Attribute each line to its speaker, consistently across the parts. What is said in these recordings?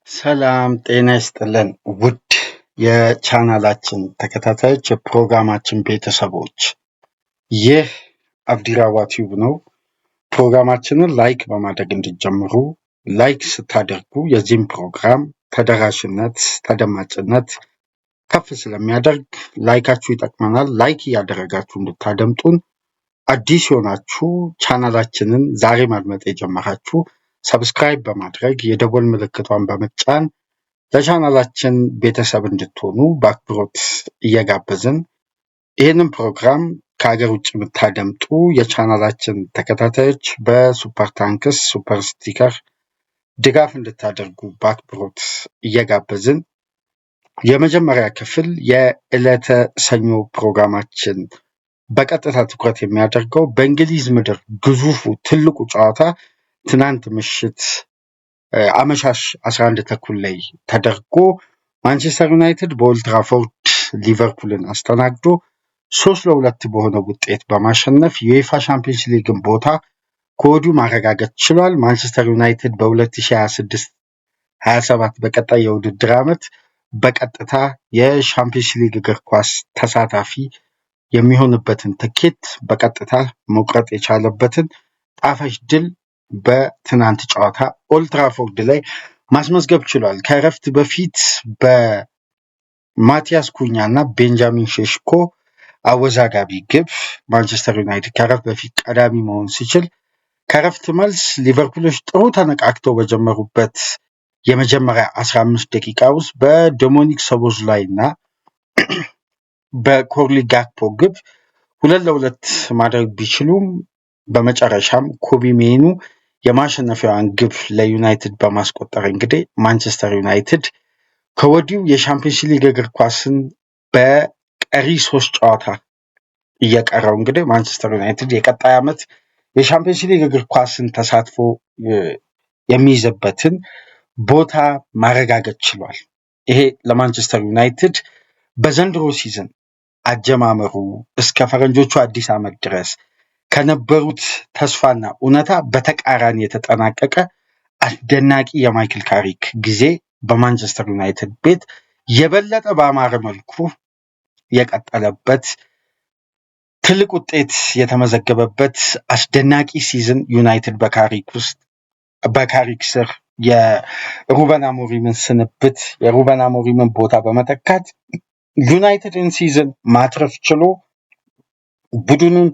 Speaker 1: ሰላም ጤና ይስጥልን ውድ የቻናላችን ተከታታዮች የፕሮግራማችን ቤተሰቦች ይህ አብዲራዋ ቲዩብ ነው። ፕሮግራማችንን ላይክ በማድረግ እንዲጀምሩ ላይክ ስታደርጉ የዚህም ፕሮግራም ተደራሽነት ተደማጭነት ከፍ ስለሚያደርግ ላይካችሁ ይጠቅመናል። ላይክ እያደረጋችሁ እንድታደምጡን አዲስ የሆናችሁ ቻናላችንን ዛሬ ማድመጥ የጀመራችሁ ሰብስክራይብ በማድረግ የደወል ምልክቷን በመጫን ለቻናላችን ቤተሰብ እንድትሆኑ በአክብሮት እየጋበዝን ይህንን ፕሮግራም ከሀገር ውጭ የምታደምጡ የቻናላችን ተከታታዮች በሱፐር ታንክስ ሱፐር ስቲከር ድጋፍ እንድታደርጉ በአክብሮት እየጋበዝን የመጀመሪያ ክፍል የዕለተ ሰኞ ፕሮግራማችን በቀጥታ ትኩረት የሚያደርገው በእንግሊዝ ምድር ግዙፉ ትልቁ ጨዋታ ትናንት ምሽት አመሻሽ 11 ተኩል ላይ ተደርጎ ማንቸስተር ዩናይትድ በኦልድ ትራፎርድ ሊቨርፑልን አስተናግዶ 3-2 በሆነ ውጤት በማሸነፍ የዩኤፋ ቻምፒየንስ ሊግን ቦታ ከወዲሁ ማረጋገጥ ችሏል። ማንቸስተር ዩናይትድ በ2026-27 በቀጣይ የውድድር ዓመት በቀጥታ የቻምፒየንስ ሊግ እግር ኳስ ተሳታፊ የሚሆንበትን ትኬት በቀጥታ መቁረጥ የቻለበትን ጣፋጭ ድል በትናንት ጨዋታ ኦልድ ትራፎርድ ላይ ማስመዝገብ ችሏል። ከእረፍት በፊት በማቲያስ ኩኛ እና ቤንጃሚን ሼሽኮ አወዛጋቢ ግብ ማንቸስተር ዩናይትድ ከእረፍት በፊት ቀዳሚ መሆን ሲችል ከእረፍት መልስ ሊቨርፑሎች ጥሩ ተነቃቅተው በጀመሩበት የመጀመሪያ 15 ደቂቃ ውስጥ በዶሚኒክ ሶቦስላይ እና በኮርሊ ጋክፖ ግብ 2-2 ማድረግ ቢችሉም በመጨረሻም ኮቢ ሜኑ የማሸነፊያዋን ግብ ለዩናይትድ በማስቆጠር እንግዲህ ማንቸስተር ዩናይትድ ከወዲሁ የቻምፒየንስ ሊግ እግር ኳስን በቀሪ 3 ጨዋታ እየቀረው እንግዲህ ማንቸስተር ዩናይትድ የቀጣይ ዓመት የቻምፒየንስ ሊግ እግር ኳስን ተሳትፎ የሚይዝበትን ቦታ ማረጋገጥ ችሏል። ይሄ ለማንቸስተር ዩናይትድ በዘንድሮ ሲዝን አጀማመሩ እስከ ፈረንጆቹ አዲስ ዓመት ድረስ ከነበሩት ተስፋና እውነታ በተቃራኒ የተጠናቀቀ አስደናቂ የማይክል ካሪክ ጊዜ በማንቸስተር ዩናይትድ ቤት የበለጠ በአማረ መልኩ የቀጠለበት ትልቅ ውጤት የተመዘገበበት አስደናቂ ሲዝን ዩናይትድ በካሪክ ስር የሩበን አሞሪምን ስንብት የሩበን አሞሪምን ቦታ በመተካት ዩናይትድን ሲዝን ማትረፍ ችሎ ቡድኑን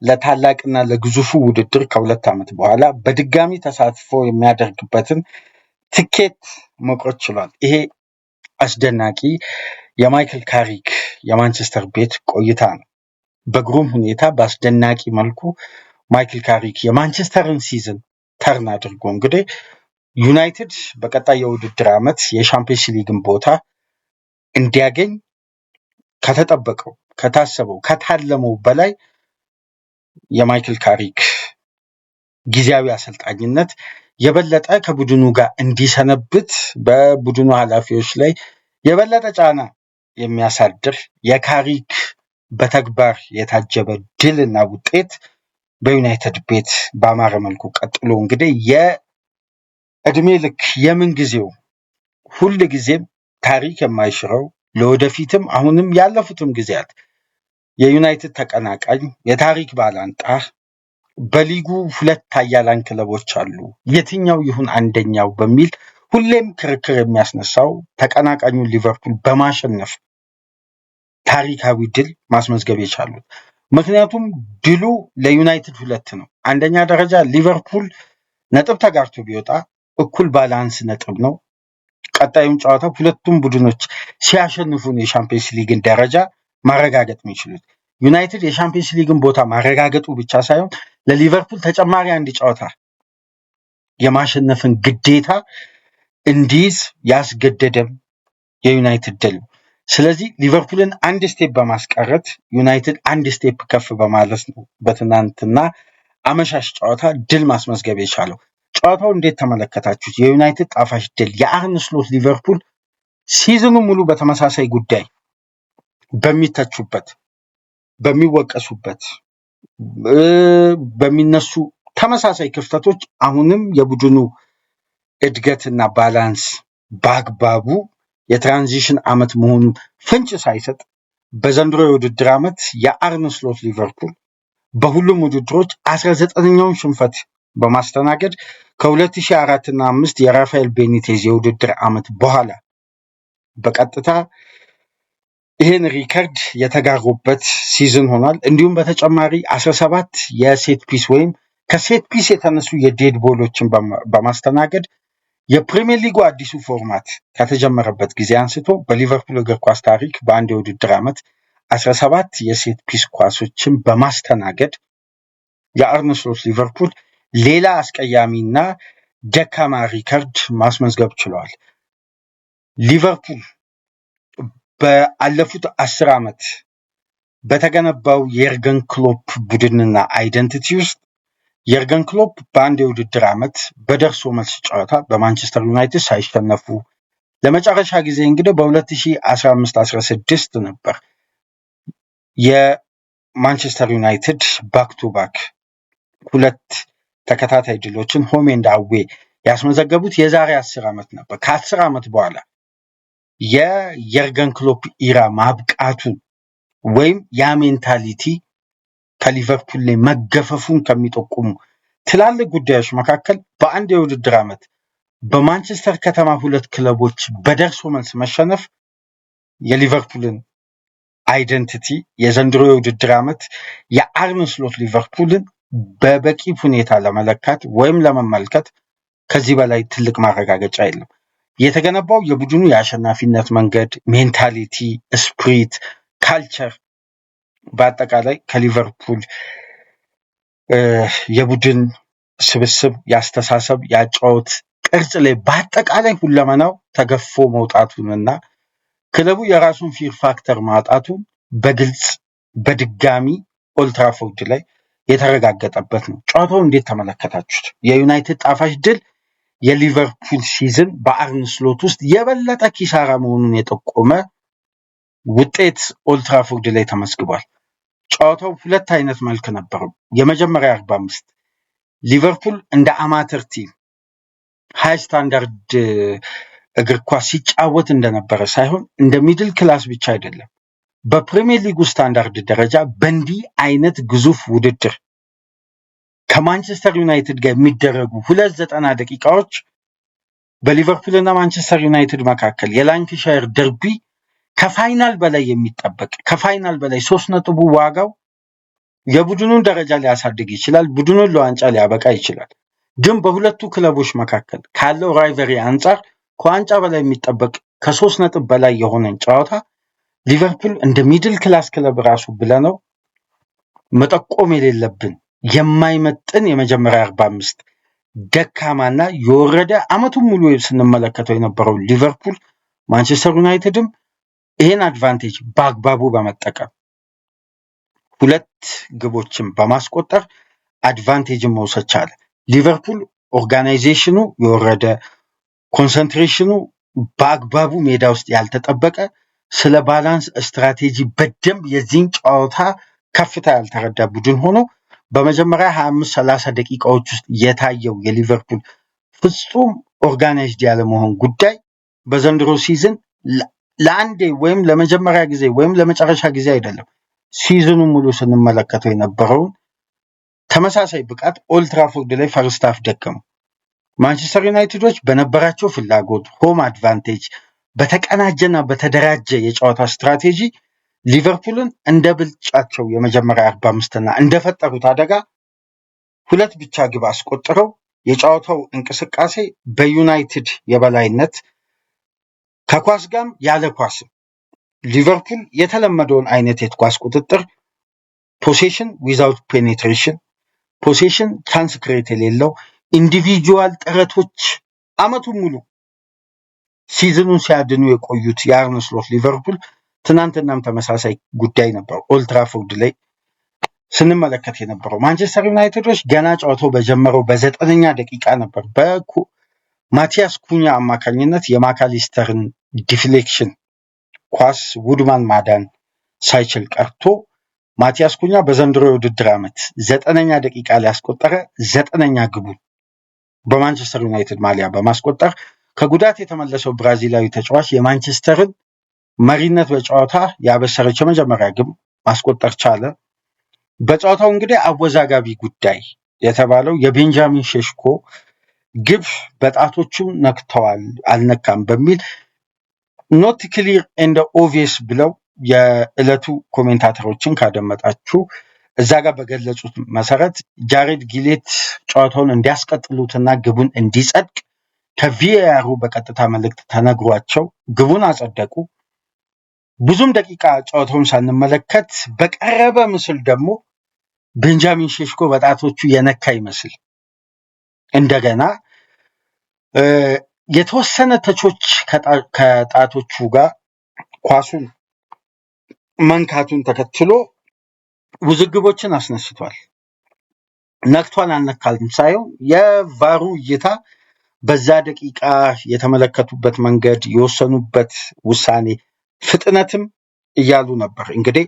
Speaker 1: ለታላቅና ለግዙፉ ውድድር ከ2 ዓመት በኋላ በድጋሚ ተሳትፎ የሚያደርግበትን ትኬት መቁረጥ ችሏል። ይሄ አስደናቂ የማይክል ካሪክ የማንቸስተር ቤት ቆይታ ነው። በግሩም ሁኔታ በአስደናቂ መልኩ ማይክል ካሪክ የማንቸስተርን ሲዝን ተርን አድርጎ እንግዲህ ዩናይትድ በቀጣይ የውድድር ዓመት የቻምፒየንስ ሊግን ቦታ እንዲያገኝ ከተጠበቀው ከታሰበው ከታለመው በላይ የማይክል ካሪክ ጊዜያዊ አሰልጣኝነት የበለጠ ከቡድኑ ጋር እንዲሰነብት በቡድኑ ኃላፊዎች ላይ የበለጠ ጫና የሚያሳድር የካሪክ በተግባር የታጀበ ድልና ውጤት በዩናይትድ ቤት በአማረ መልኩ ቀጥሎ እንግዲህ የእድሜ ልክ የምንጊዜው ሁል ጊዜም ታሪክ የማይሽረው ለወደፊትም አሁንም ያለፉትም ጊዜያት የዩናይትድ ተቀናቃኝ የታሪክ ባላንጣ በሊጉ 2 ኃያላን ክለቦች አሉ፣ የትኛው ይሁን አንደኛው በሚል ሁሌም ክርክር የሚያስነሳው ተቀናቃኙን ሊቨርፑል በማሸነፍ ታሪካዊ ድል ማስመዝገብ የቻሉት። ምክንያቱም ድሉ ለዩናይትድ 2 ነው። አንደኛ ደረጃ ሊቨርፑል ነጥብ ተጋርቶ ቢወጣ እኩል ባላንስ ነጥብ ነው። ቀጣዩን ጨዋታ ሁለቱም ቡድኖች ሲያሸንፉን የቻምፒየንስ ሊግን ደረጃ ማረጋገጥ የሚችሉት ዩናይትድ የቻምፒየንስ ሊግን ቦታ ማረጋገጡ ብቻ ሳይሆን ለሊቨርፑል ተጨማሪ አንድ ጨዋታ የማሸነፍን ግዴታ እንዲይዝ ያስገደደም የዩናይትድ ድል። ስለዚህ ሊቨርፑልን አንድ ስቴፕ በማስቀረት ዩናይትድ አንድ ስቴፕ ከፍ በማለት ነው በትናንትና አመሻሽ ጨዋታ ድል ማስመዝገብ የቻለው። ጨዋታው እንዴት ተመለከታችሁት? የዩናይትድ ጣፋጭ ድል የአርነ ስሎት ሊቨርፑል ሲዝኑ ሙሉ በተመሳሳይ ጉዳይ በሚተቹበት በሚወቀሱበት በሚነሱ ተመሳሳይ ክፍተቶች አሁንም የቡድኑ እድገትና ባላንስ በአግባቡ የትራንዚሽን ዓመት መሆኑን ፍንጭ ሳይሰጥ በዘንድሮ የውድድር ዓመት የአርነ ስሎት ሊቨርፑል በሁሉም ውድድሮች 19ኛውን ሽንፈት በማስተናገድ ከ2004 እና 5 የራፋኤል ቤኒቴዝ የውድድር ዓመት በኋላ በቀጥታ ይህን ሪከርድ የተጋሩበት ሲዝን ሆኗል። እንዲሁም በተጨማሪ 17 የሴት ፒስ ወይም ከሴት ፒስ የተነሱ የዴድ ቦሎችን በማስተናገድ የፕሪሚየር ሊጉ አዲሱ ፎርማት ከተጀመረበት ጊዜ አንስቶ በሊቨርፑል እግር ኳስ ታሪክ በአንድ የውድድር ዓመት 17 የሴት ፒስ ኳሶችን በማስተናገድ የአርነ ስሎት ሊቨርፑል ሌላ አስቀያሚና ደካማ ሪከርድ ማስመዝገብ ችሏል። ሊቨርፑል በአለፉት 10 ዓመት በተገነባው የርገን ክሎፕ ቡድንና አይደንቲቲ ውስጥ የርገን ክሎፕ በአንድ የውድድር ዓመት በደርሶ መልስ ጨዋታ በማንቸስተር ዩናይትድ ሳይሸነፉ ለመጨረሻ ጊዜ እንግዲህ በ2015-16 ነበር የማንቸስተር ዩናይትድ ባክ ቱ ባክ 2 ተከታታይ ድሎችን ሆም ኤንድ አዌ ያስመዘገቡት የዛሬ 10 ዓመት ነበር። ከ10 ዓመት በኋላ የየርገን ክሎፕ ኢራ ማብቃቱን ወይም ያ ሜንታሊቲ ከሊቨርፑል ላይ መገፈፉን ከሚጠቁሙ ትላልቅ ጉዳዮች መካከል በአንድ የውድድር ዓመት በማንቸስተር ከተማ 2 ክለቦች በደርሶ መልስ መሸነፍ የሊቨርፑልን አይደንቲቲ የዘንድሮ የውድድር ዓመት የአርነ ስሎት ሊቨርፑልን በበቂ ሁኔታ ለመለካት ወይም ለመመልከት ከዚህ በላይ ትልቅ ማረጋገጫ የለም። የተገነባው የቡድኑ የአሸናፊነት መንገድ፣ ሜንታሊቲ፣ ስፕሪት፣ ካልቸር በአጠቃላይ ከሊቨርፑል የቡድን ስብስብ ያስተሳሰብ ያጫወት ቅርጽ ላይ በአጠቃላይ ሁለመናው ተገፎ መውጣቱንና ክለቡ የራሱን ፊር ፋክተር ማጣቱን በግልጽ በድጋሚ ኦልትራፎርድ ላይ የተረጋገጠበት ነው። ጨዋታው እንዴት ተመለከታችሁት? የዩናይትድ ጣፋጭ ድል የሊቨርፑል ሲዝን በአርነ ስሎት ውስጥ የበለጠ ኪሳራ መሆኑን የጠቆመ ውጤት ኦልትራፎርድ ላይ ተመዝግቧል። ጨዋታው 2 አይነት መልክ ነበረው። የመጀመሪያ 45 ሊቨርፑል እንደ አማተር ቲም ሃይ ስታንዳርድ እግር ኳስ ሲጫወት እንደነበረ ሳይሆን እንደ ሚድል ክላስ ብቻ አይደለም፣ በፕሪሚየር ሊጉ ስታንዳርድ ደረጃ በእንዲህ አይነት ግዙፍ ውድድር ከማንቸስተር ዩናይትድ ጋር የሚደረጉ 290 ደቂቃዎች በሊቨርፑልና ማንቸስተር ዩናይትድ መካከል የላንካሻየር ደርቢ ከፋይናል በላይ የሚጠበቅ ከፋይናል በላይ 3 ነጥቡ ዋጋው የቡድኑን ደረጃ ሊያሳድግ ይችላል፣ ቡድኑን ለዋንጫ ሊያበቃ ይችላል። ግን በሁለቱ ክለቦች መካከል ካለው ራይቨሪ አንጻር ከዋንጫ በላይ የሚጠበቅ ከ3 ነጥብ በላይ የሆነን ጨዋታ ሊቨርፑል እንደ ሚድል ክላስ ክለብ ራሱ ብለነው መጠቆም የሌለብን የማይመጥን የመጀመሪያ 45 ደካማና የወረደ አመቱን ሙሉ ስንመለከተው የነበረው ሊቨርፑል ማንቸስተር ዩናይትድም ይህን አድቫንቴጅ በአግባቡ በመጠቀም 2 ግቦችን በማስቆጠር አድቫንቴጅን መውሰድ ቻለ። ሊቨርፑል ኦርጋናይዜሽኑ የወረደ፣ ኮንሰንትሬሽኑ በአግባቡ ሜዳ ውስጥ ያልተጠበቀ፣ ስለ ባላንስ ስትራቴጂ በደንብ የዚህን ጨዋታ ከፍታ ያልተረዳ ቡድን ሆኖ በመጀመሪያ 25-30 ደቂቃዎች ውስጥ የታየው የሊቨርፑል ፍጹም ኦርጋናይዝድ ያለመሆን ጉዳይ በዘንድሮ ሲዝን ለአንዴ ወይም ለመጀመሪያ ጊዜ ወይም ለመጨረሻ ጊዜ አይደለም፣ ሲዝኑ ሙሉ ስንመለከተው የነበረውን ተመሳሳይ ብቃት ኦልትራፎርድ ላይ ፈርስት ሃፍ ደከሙ። ማንቸስተር ዩናይትዶች በነበራቸው ፍላጎት፣ ሆም አድቫንቴጅ፣ በተቀናጀና በተደራጀ የጨዋታ ስትራቴጂ ሊቨርፑልን እንደ ብልጫቸው የመጀመሪያ 45ና እንደፈጠሩት አደጋ 2 ብቻ ግብ አስቆጥረው የጨዋታው እንቅስቃሴ በዩናይትድ የበላይነት ከኳስ ጋር ያለ ኳስ ሊቨርፑል የተለመደውን አይነት የኳስ ቁጥጥር ፖሴሽን ዊዛውት ፔኔትሬሽን ፖሴሽን ቻንስ ክሬት የሌለው ኢንዲቪጁዋል ጥረቶች አመቱን ሙሉ ሲዝኑን ሲያድኑ የቆዩት የአርነ ስሎት ሊቨርፑል ትናንትናም ተመሳሳይ ጉዳይ ነበር ኦልትራፎርድ ላይ ስንመለከት የነበረው። ማንቸስተር ዩናይትዶች ገና ጨዋታው በጀመረው በ9ኛ ደቂቃ ነበር በማቲያስ ኩኛ አማካኝነት የማካሊስተርን ዲፍሌክሽን ኳስ ውድማን ማዳን ሳይችል ቀርቶ ማቲያስ ኩኛ በዘንድሮ የውድድር ዓመት 9ኛ ደቂቃ ላይ ያስቆጠረ 9ኛ ግቡ በማንቸስተር ዩናይትድ ማሊያ በማስቆጠር ከጉዳት የተመለሰው ብራዚላዊ ተጫዋች የማንቸስተርን መሪነት በጨዋታ ያበሰረች የመጀመሪያ ግብ ማስቆጠር ቻለ። በጨዋታው እንግዲህ አወዛጋቢ ጉዳይ የተባለው የቤንጃሚን ሼሽኮ ግብ በጣቶቹ ነክተዋል አልነካም በሚል ኖት ክሊር ኤንድ ኦቪየስ ብለው የዕለቱ ኮሜንታተሮችን ካደመጣችሁ እዛ ጋር በገለጹት መሰረት ጃሬድ ጊሌት ጨዋታውን እንዲያስቀጥሉትና ግቡን እንዲጸድቅ ከቪኤአሩ በቀጥታ መልእክት ተነግሯቸው ግቡን አጸደቁ። ብዙም ደቂቃ ጨዋታውን ሳንመለከት በቀረበ ምስል ደግሞ ቤንጃሚን ሼሽኮ በጣቶቹ የነካ ይመስል እንደገና የተወሰነ ተቾች ከጣቶቹ ጋር ኳሱን መንካቱን ተከትሎ ውዝግቦችን አስነስቷል። ነክቷል አልነካልም ሳይሆን የቫሩ እይታ በዛ ደቂቃ የተመለከቱበት መንገድ የወሰኑበት ውሳኔ ፍጥነትም እያሉ ነበር። እንግዲህ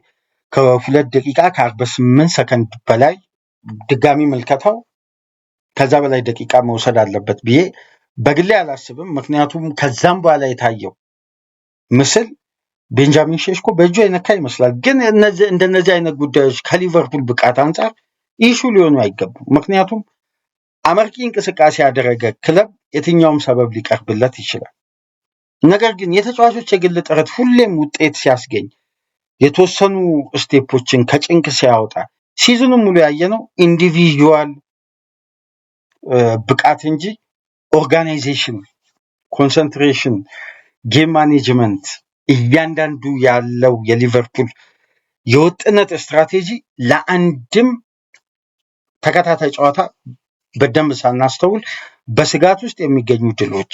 Speaker 1: ከ2 ደቂቃ ከ48 ሰከንድ በላይ ድጋሚ ምልከታው ከዛ በላይ ደቂቃ መውሰድ አለበት ብዬ በግሌ አላስብም። ምክንያቱም ከዛም በኋላ የታየው ምስል ቤንጃሚን ሼሽኮ በእጁ የነካ ይመስላል። ግን እንደነዚህ አይነት ጉዳዮች ከሊቨርፑል ብቃት አንጻር ኢሹ ሊሆኑ አይገቡም። ምክንያቱም አመርቂ እንቅስቃሴ ያደረገ ክለብ የትኛውም ሰበብ ሊቀርብለት ይችላል። ነገር ግን የተጫዋቾች የግል ጥረት ሁሌም ውጤት ሲያስገኝ የተወሰኑ ስቴፖችን ከጭንቅ ሲያወጣ ሲዝኑን ሙሉ ያየነው ኢንዲቪዥዋል ብቃት እንጂ ኦርጋናይዜሽን፣ ኮንሰንትሬሽን፣ ጌም ማኔጅመንት እያንዳንዱ ያለው የሊቨርፑል የወጥነት ስትራቴጂ ለአንድም ተከታታይ ጨዋታ በደንብ ሳናስተውል በስጋት ውስጥ የሚገኙ ድሎች፣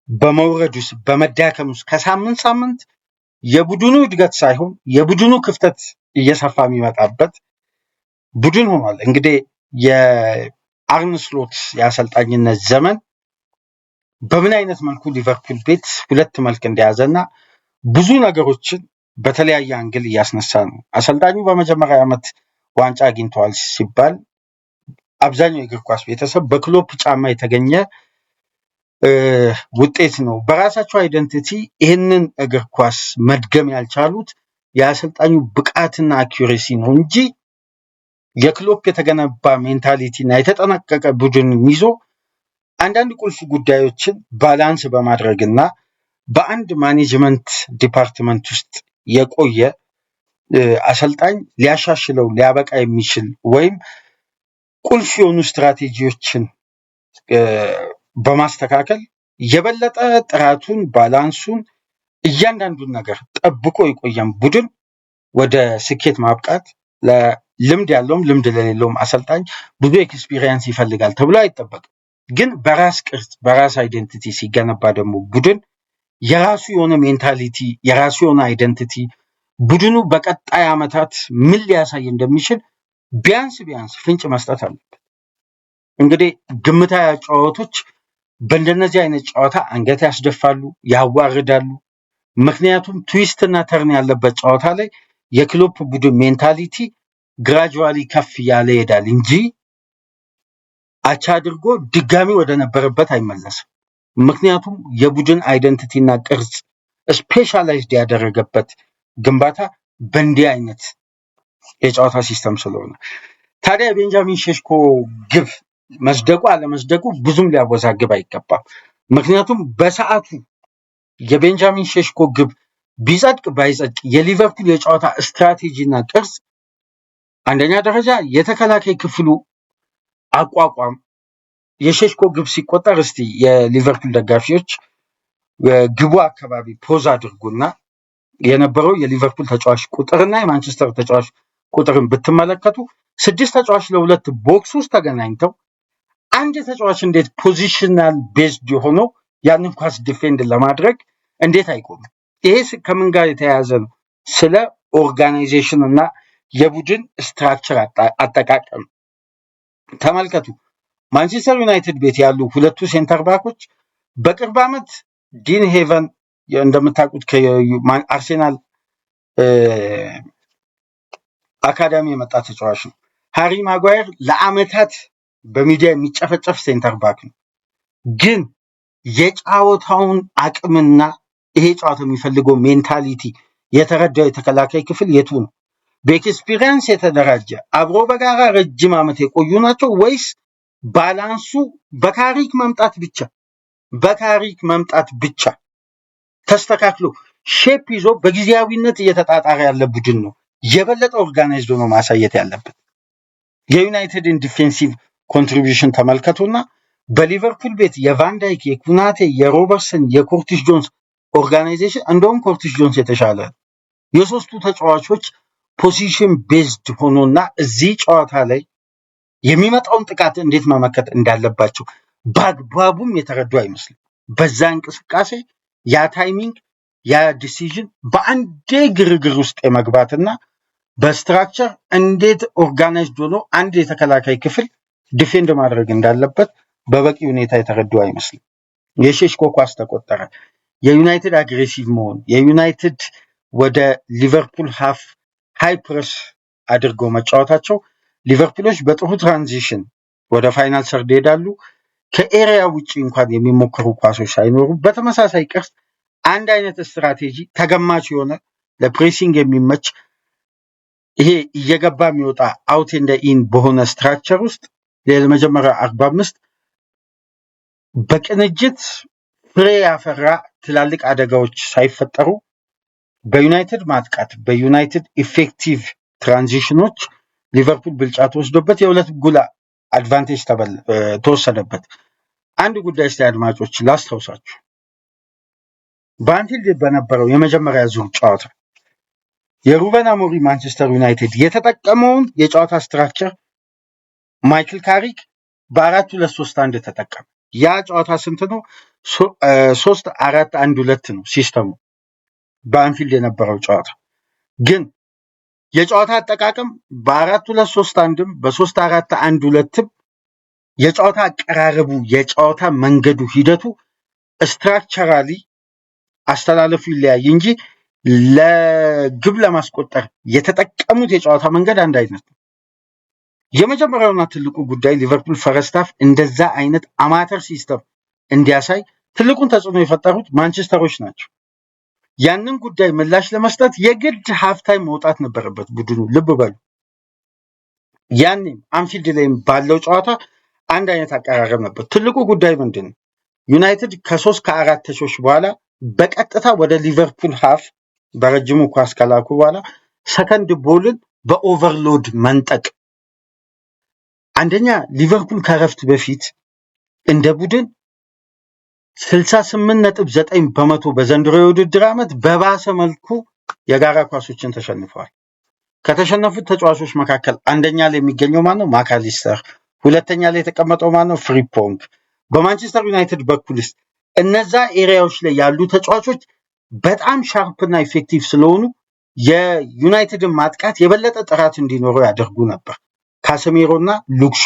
Speaker 1: በመውረድ ውስጥ በመዳከም ውስጥ ከሳምንት ሳምንት የቡድኑ እድገት ሳይሆን የቡድኑ ክፍተት እየሰፋ የሚመጣበት ቡድን ሆኗል። እንግዲህ የአርነ ስሎት የአሰልጣኝነት ዘመን በምን አይነት መልኩ ሊቨርፑል ቤት ሁለት መልክ እንደያዘና ብዙ ነገሮችን በተለያየ አንግል እያስነሳ ነው። አሰልጣኙ በመጀመሪያ ዓመት ዋንጫ አግኝተዋል ሲባል አብዛኛው የእግር ኳስ ቤተሰብ በክሎፕ ጫማ የተገኘ ውጤት ነው። በራሳቸው አይደንቲቲ ይህንን እግር ኳስ መድገም ያልቻሉት የአሰልጣኙ ብቃትና አኪሬሲ ነው እንጂ የክሎፕ የተገነባ ሜንታሊቲ እና የተጠናቀቀ ቡድን ይዞ አንዳንድ ቁልፍ ጉዳዮችን ባላንስ በማድረግና በአንድ ማኔጅመንት ዲፓርትመንት ውስጥ የቆየ አሰልጣኝ ሊያሻሽለው ሊያበቃ የሚችል ወይም ቁልፍ የሆኑ ስትራቴጂዎችን በማስተካከል የበለጠ ጥራቱን፣ ባላንሱን፣ እያንዳንዱን ነገር ጠብቆ የቆየም ቡድን ወደ ስኬት ማብቃት ለልምድ ያለውም ልምድ ለሌለውም አሰልጣኝ ብዙ ኤክስፒሪየንስ ይፈልጋል ተብሎ አይጠበቅም። ግን በራስ ቅርጽ በራስ አይደንቲቲ ሲገነባ ደግሞ ቡድን የራሱ የሆነ ሜንታሊቲ የራሱ የሆነ አይደንቲቲ ቡድኑ በቀጣይ ዓመታት ምን ሊያሳይ እንደሚችል ቢያንስ ፍንጭ መስጠት አለበት። እንግዲህ ግምታዊ ጨዋታዎች በእንደነዚህ አይነት ጨዋታ አንገት ያስደፋሉ፣ ያዋርዳሉ። ምክንያቱም ትዊስት እና ተርን ያለበት ጨዋታ ላይ የክሎፕ ቡድን ሜንታሊቲ ግራጁዋሊ ከፍ ያለ ይሄዳል እንጂ አቻ አድርጎ ድጋሚ ወደ ነበረበት አይመለስም። ምክንያቱም የቡድን አይደንቲቲ እና ቅርጽ ስፔሻላይዝድ ያደረገበት ግንባታ በእንዲህ አይነት የጨዋታ ሲስተም ስለሆነ ታዲያ የቤንጃሚን ሼሽኮ ግብ መስደቁ አለመስደቁ ብዙም ሊያወዛግብ አይገባም። ምክንያቱም በሰዓቱ የቤንጃሚን ሼሽኮ ግብ ቢጸድቅ ባይጸድቅ የሊቨርፑል የጨዋታ ስትራቴጂ እና ቅርጽ አንደኛ ደረጃ የተከላካይ ክፍሉ አቋቋም የሼሽኮ ግብ ሲቆጠር እስቲ የሊቨርፑል ደጋፊዎች ግቡ አካባቢ ፖዝ አድርጉና የነበረው የሊቨርፑል ተጫዋች ቁጥርና የማንቸስተር ተጫዋች ቁጥርን ብትመለከቱ 6 ተጫዋች ለ2 ቦክስ ውስጥ ተገናኝተው አንድ ተጫዋች እንዴት ፖዚሽናል ቤዝድ ሆኖ ያንን ኳስ ዲፌንድ ለማድረግ እንዴት አይቆምም? ይሄ ከምን ጋር የተያያዘ ነው? ስለ ኦርጋናይዜሽን እና የቡድን ስትራክቸር አጠቃቀም ተመልከቱ። ማንቸስተር ዩናይትድ ቤት ያሉ ሁለቱ ሴንተር ባኮች በቅርብ ዓመት ዲን ሄቨን እንደምታውቁት ከአርሴናል አካዳሚ የመጣ ተጫዋች ነው። ሃሪ ማጓየር ለአመታት በሚዲያ የሚጨፈጨፍ ሴንተር ባክ ነው። ግን የጨዋታውን አቅምና ይሄ ጨዋታ የሚፈልገው ሜንታሊቲ የተረዳው የተከላካይ ክፍል የቱ ነው? በኤክስፒሪየንስ የተደራጀ አብሮ በጋራ ረጅም ዓመት የቆዩ ናቸው ወይስ ባላንሱ በታሪክ መምጣት ብቻ ተስተካክሎ ሼፕ ይዞ በጊዜያዊነት እየተጣጣረ ያለ ቡድን ነው የበለጠ ኦርጋናይዝድ ሆኖ ማሳየት ያለበት? የዩናይትድን ዲፌንሲቭ ኮንትሪቢዩሽን ተመልከቱና በሊቨርፑል ቤት የቫንዳይክ፣ የኩናቴ፣ የሮበርትሰን፣ የኮርቲስ ጆንስ ኦርጋናይዜሽን እንደውም ኮርቲስ ጆንስ የተሻለ የሶስቱ ተጫዋቾች ፖዚሽን ቤዝድ ሆኖና እዚህ ጨዋታ ላይ የሚመጣውን ጥቃት እንዴት መመከት እንዳለባቸው በአግባቡም የተረዱ አይመስልም። በዛ እንቅስቃሴ ያ ታይሚንግ ያ ዲሲዥን በአንዴ ግርግር ውስጥ የመግባትና በስትራክቸር እንዴት ኦርጋናይዝድ ሆኖ አንድ የተከላካይ ክፍል ዲፌንድ ማድረግ እንዳለበት በበቂ ሁኔታ የተረዱ አይመስልም። የሼሽኮ ኳስ ተቆጠረ። የዩናይትድ አግሬሲቭ መሆን የዩናይትድ ወደ ሊቨርፑል ሃፍ ሃይ ፕረስ አድርገው መጫወታቸው ሊቨርፑሎች በጥሩ ትራንዚሽን ወደ ፋይናል ሰርድ ይሄዳሉ። ከኤሪያ ውጪ እንኳን የሚሞክሩ ኳሶች ሳይኖሩ በተመሳሳይ ቅርጽ አንድ አይነት ስትራቴጂ ተገማች የሆነ ለፕሬሲንግ የሚመች ይሄ እየገባ የሚወጣ አውት ኤንድ ኢን በሆነ ስትራክቸር ውስጥ ለመጀመሪያ 45 በቅንጅት ፍሬ ያፈራ ትላልቅ አደጋዎች ሳይፈጠሩ በዩናይትድ ማጥቃት በዩናይትድ ኢፌክቲቭ ትራንዚሽኖች ሊቨርፑል ብልጫ ተወስዶበት የሁለት ጎል አድቫንቴጅ ተወሰደበት። አንድ ጉዳይ እስቲ አድማጮች ላስታውሳችሁ። በአንፊልድ በነበረው የመጀመሪያ ዙር ጨዋታ የሩበን አሞሪም ማንቸስተር ዩናይትድ የተጠቀመውን የጨዋታ ስትራክቸር ማይክል ካሪክ በ4-2-3-1 ተጠቀመ። ያ ጨዋታ ስንት ነው? 3-4-1-2 ነው ሲስተሙ በአንፊልድ የነበረው ጨዋታ። ግን የጨዋታ አጠቃቀም በ4-2-3-1ም በ3-4-1-2ም የጨዋታ አቀራረቡ የጨዋታ መንገዱ ሂደቱ ስትራክቸራሊ አስተላለፉ ይለያይ እንጂ ለግብ ለማስቆጠር የተጠቀሙት የጨዋታ መንገድ አንድ አይነት ነው። የመጀመሪያውና ትልቁ ጉዳይ ሊቨርፑል ፈረስት ሃፍ እንደዛ አይነት አማተር ሲስተም እንዲያሳይ ትልቁን ተጽዕኖ የፈጠሩት ማንቸስተሮች ናቸው። ያንን ጉዳይ ምላሽ ለመስጠት የግድ ሃፍታይም መውጣት ነበረበት ቡድኑ። ልብ በሉ። ያኔም አንፊልድ ላይም ባለው ጨዋታ አንድ አይነት አቀራረብ ነበር። ትልቁ ጉዳይ ምንድን ነው? ዩናይትድ ከ3-4 ተቾች በኋላ በቀጥታ ወደ ሊቨርፑል ሃፍ በረጅሙ ኳስ ከላኩ በኋላ ሰከንድ ቦልን በኦቨርሎድ መንጠቅ። አንደኛ ሊቨርፑል ከረፍት በፊት እንደ ቡድን 68.9% በዘንድሮ የውድድር ዓመት በባሰ መልኩ የጋራ ኳሶችን ተሸንፈዋል። ከተሸነፉት ተጫዋቾች መካከል አንደኛ ላይ የሚገኘው ማነው? ማካሊስተር። ሁለተኛ ላይ የተቀመጠው ማነው? ፍሪፖንግ። በማንቸስተር ዩናይትድ በኩልስ እነዛ ኤሪያዎች ላይ ያሉ ተጫዋቾች በጣም ሻርፕና ኢፌክቲቭ ስለሆኑ የዩናይትድን ማጥቃት የበለጠ ጥራት እንዲኖረው ያደርጉ ነበር፣ ካሰሜሮና ሉክሾ።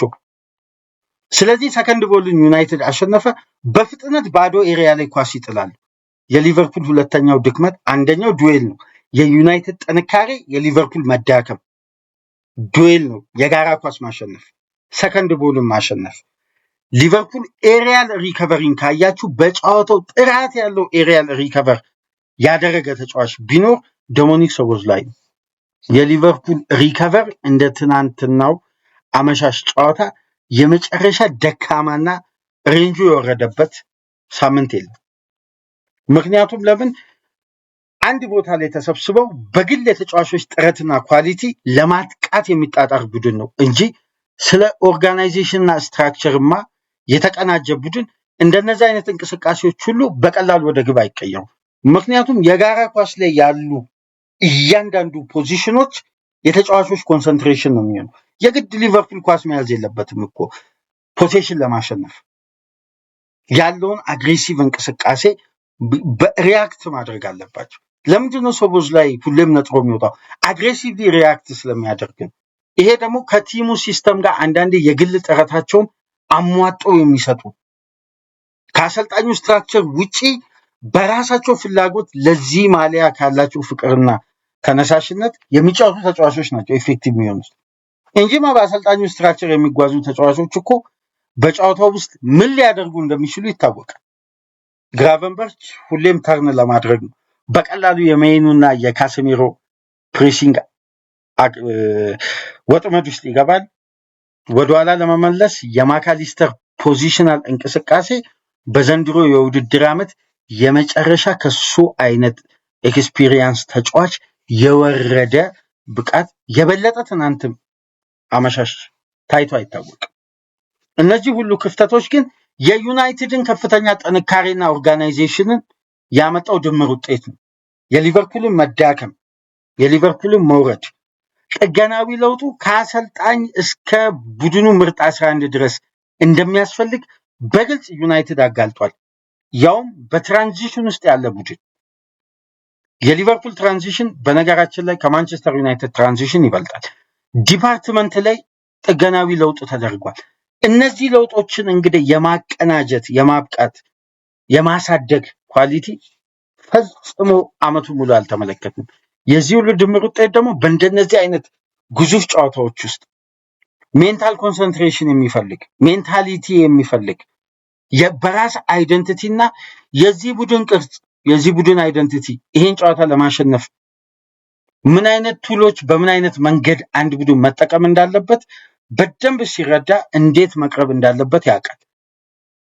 Speaker 1: ስለዚህ ሰከንድ ቦልን ዩናይትድ አሸነፈ። በፍጥነት ባዶ ኤሪያ ላይ ኳስ ይጥላሉ። የሊቨርፑል ሁለተኛው ድክመት አንደኛው ዱዌል ነው። የዩናይትድ ጥንካሬ የሊቨርፑል መዳከም ዱዌል ነው። የጋራ ኳስ ማሸነፍ፣ ሰከንድ ቦልን ማሸነፍ። ሊቨርፑል ኤሪያል ሪከቨሪን ካያችሁ በጨዋታው ጥራት ያለው ኤሪያል ሪከቨር ያደረገ ተጫዋች ቢኖር ዶሚኒክ ሶቦስላይ ነው። የሊቨርፑል ሪከቨር እንደ ትናንትናው አመሻሽ ጨዋታ የመጨረሻ ደካማና ሬንጁ የወረደበት ሳምንት የለም። ምክንያቱም ለምን? አንድ ቦታ ላይ ተሰብስበው በግል የተጫዋቾች ጥረትና ኳሊቲ ለማጥቃት የሚጣጣር ቡድን ነው እንጂ ስለ ኦርጋናይዜሽንና ስትራክቸርማ የተቀናጀ ቡድን እንደነዚህ አይነት እንቅስቃሴዎች ሁሉ በቀላሉ ወደ ግብ አይቀየሩ። ምክንያቱም የጋራ ኳስ ላይ ያሉ እያንዳንዱ ፖዚሽኖች የተጫዋቾች ኮንሰንትሬሽን ነው የሚሆነው። የግድ ሊቨርፑል ኳስ መያዝ የለበትም እኮ ፖሴሽን ለማሸነፍ ያለውን አግሬሲቭ እንቅስቃሴ በሪያክት ማድረግ አለባቸው። ለምንድነው ሶቦዝ ላይ ሁሌም ነጥሮ የሚወጣው? አግሬሲቭሊ ሪያክት ስለሚያደርግ ነው። ይሄ ደግሞ ከቲሙ ሲስተም ጋር አንዳንዴ የግል ጥረታቸውን አሟጠው የሚሰጡ ከአሰልጣኙ ስትራክቸር ውጪ በራሳቸው ፍላጎት ለዚህ ማሊያ ካላቸው ፍቅርና ተነሳሽነት የሚጫወቱ ተጫዋቾች ናቸው ኤፌክቲቭ የሚሆኑት እንጂ በአሰልጣኙ ስትራክቸር የሚጓዙ ተጫዋቾች እኮ በጨዋታው ውስጥ ምን ሊያደርጉ እንደሚችሉ ይታወቃል። ግራቨንበርች ሁሌም ተርን ለማድረግ ነው። በቀላሉ የሜይኑና የካሴሚሮ ፕሬሲንግ ወጥመድ ውስጥ ይገባል። ወደኋላ ለመመለስ የማካሊስተር ፖዚሽናል እንቅስቃሴ በዘንድሮ የውድድር ዓመት የመጨረሻ ከሱ አይነት ኤክስፒሪየንስ ተጫዋች የወረደ ብቃት የበለጠ ትናንትም አመሻሽ ታይቶ አይታወቅም። እነዚህ ሁሉ ክፍተቶች ግን የዩናይትድን ከፍተኛ ጥንካሬና ኦርጋናይዜሽንን ያመጣው ድምር ውጤት ነው። የሊቨርፑልን መዳከም፣ የሊቨርፑልን መውረድ፣ ጥገናዊ ለውጡ ከአሰልጣኝ እስከ ቡድኑ ምርጥ 11 ድረስ እንደሚያስፈልግ በግልጽ ዩናይትድ አጋልጧል። ያውም በትራንዚሽን ውስጥ ያለ ቡድን። የሊቨርፑል ትራንዚሽን በነገራችን ላይ ከማንቸስተር ዩናይትድ ትራንዚሽን ይበልጣል። ዲፓርትመንት ላይ ጥገናዊ ለውጥ ተደርጓል። እነዚህ ለውጦችን እንግዲህ የማቀናጀት የማብቃት የማሳደግ ኳሊቲ ፈጽሞ አመቱ ሙሉ አልተመለከትንም። የዚህ ሁሉ ድምር ውጤት ደግሞ በእንደነዚህ አይነት ግዙፍ ጨዋታዎች ውስጥ ሜንታል ኮንሰንትሬሽን የሚፈልግ ሜንታሊቲ የሚፈልግ በራስ አይደንቲቲ እና የዚህ ቡድን ቅርጽ የዚህ ቡድን አይደንቲቲ ይሄን ጨዋታ ለማሸነፍ ምን አይነት ቱሎች በምን አይነት መንገድ አንድ ቡድን መጠቀም እንዳለበት በደንብ ሲረዳ እንዴት መቅረብ እንዳለበት ያውቃል።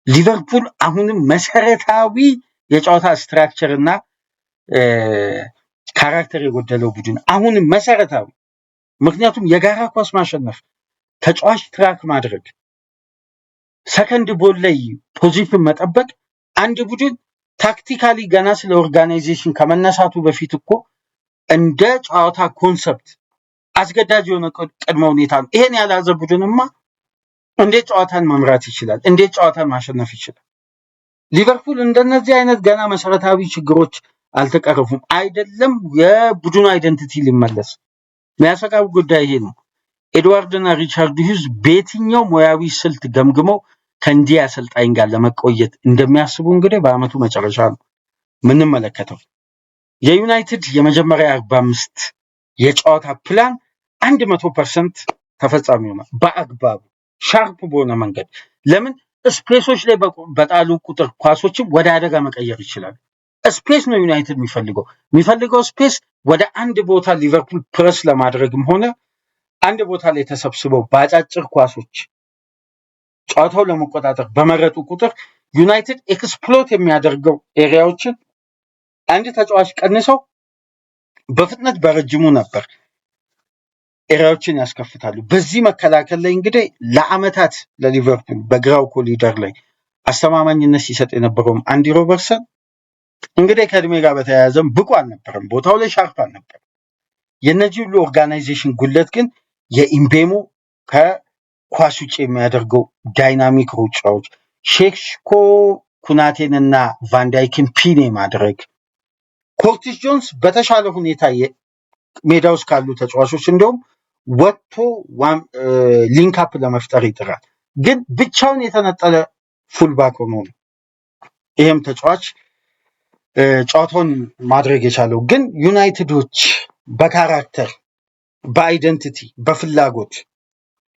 Speaker 1: ሊቨርፑል አሁንም መሰረታዊ የጨዋታ ስትራክቸር እና ካራክተር የጎደለው ቡድን አሁንም መሰረታዊ። ምክንያቱም የጋራ ኳስ ማሸነፍ፣ ተጫዋች ትራክ ማድረግ፣ ሰከንድ ቦል ላይ ፖዚሽን መጠበቅ አንድ ቡድን ታክቲካሊ ገና ስለ ኦርጋናይዜሽን ከመነሳቱ በፊት እኮ እንደ ጨዋታ ኮንሰፕት አስገዳጅ የሆነ ቅድመ ሁኔታ ነው። ይሄን ያልያዘ ቡድንማ እንዴት ጨዋታን መምራት ይችላል? እንዴት ጨዋታን ማሸነፍ ይችላል? ሊቨርፑል እንደነዚህ አይነት ገና መሰረታዊ ችግሮች አልተቀረፉም። አይደለም የቡድኑ አይደንቲቲ ሊመለስ የሚያሰጋው ጉዳይ ይሄ ነው። ኤድዋርድና ሪቻርድ ሂውዝ በየትኛው ሙያዊ ስልት ገምግመው ከእንዲህ አሰልጣኝ ጋር ለመቆየት እንደሚያስቡ እንግዲህ በአመቱ መጨረሻ ነው ምንመለከተው። የዩናይትድ የመጀመሪያ 45 የጨዋታ ፕላን 100% ተፈጻሚ ሆኗል። በአግባቡ ሻርፕ በሆነ መንገድ። ለምን ስፔሶች ላይ በጣሉ ቁጥር ኳሶችን ወደ አደጋ መቀየር ይችላል። ስፔስ ነው ዩናይትድ የሚፈልገው ስፔስ ወደ አንድ ቦታ ሊቨርፑል ፕረስ ለማድረግም ሆነ አንድ ቦታ ላይ ተሰብስበው በአጫጭር ኳሶች ጨዋታው ለመቆጣጠር በመረጡ ቁጥር ዩናይትድ ኤክስፕሎት የሚያደርገው ኤሪያዎችን አንድ ተጫዋች ቀንሰው በፍጥነት በረጅሙ ነበር ኤሪያዎችን ያስከፍታሉ። በዚህ መከላከል ላይ እንግዲህ ለአመታት ለሊቨርፑል በግራው ኮሊደር ላይ አስተማማኝነት ሲሰጥ የነበረውም አንዲ ሮበርትሰን እንግዲህ ከእድሜ ጋር በተያያዘም ብቁ አልነበረም፣ ቦታው ላይ ሻርፕ አልነበረም። የነዚህ ሁሉ ኦርጋናይዜሽን ጉለት ግን የኢምቤሞ ከኳስ ውጭ የሚያደርገው ዳይናሚክ ሩጫዎች፣ ሼክሽኮ ኩናቴንና ቫንዳይክን ፒኔ ማድረግ፣ ኮርቲስ ጆንስ በተሻለ ሁኔታ ሜዳ ውስጥ ካሉ ተጫዋቾች እንዲሁም ወጥቶ ሊንክአፕ ለመፍጠር ይጥራል። ግን ብቻውን የተነጠለ ፉልባክ ሆኖ ነው ይህም ተጫዋች ጨዋታውን ማድረግ የቻለው። ግን ዩናይትዶች በካራክተር በአይደንቲቲ በፍላጎት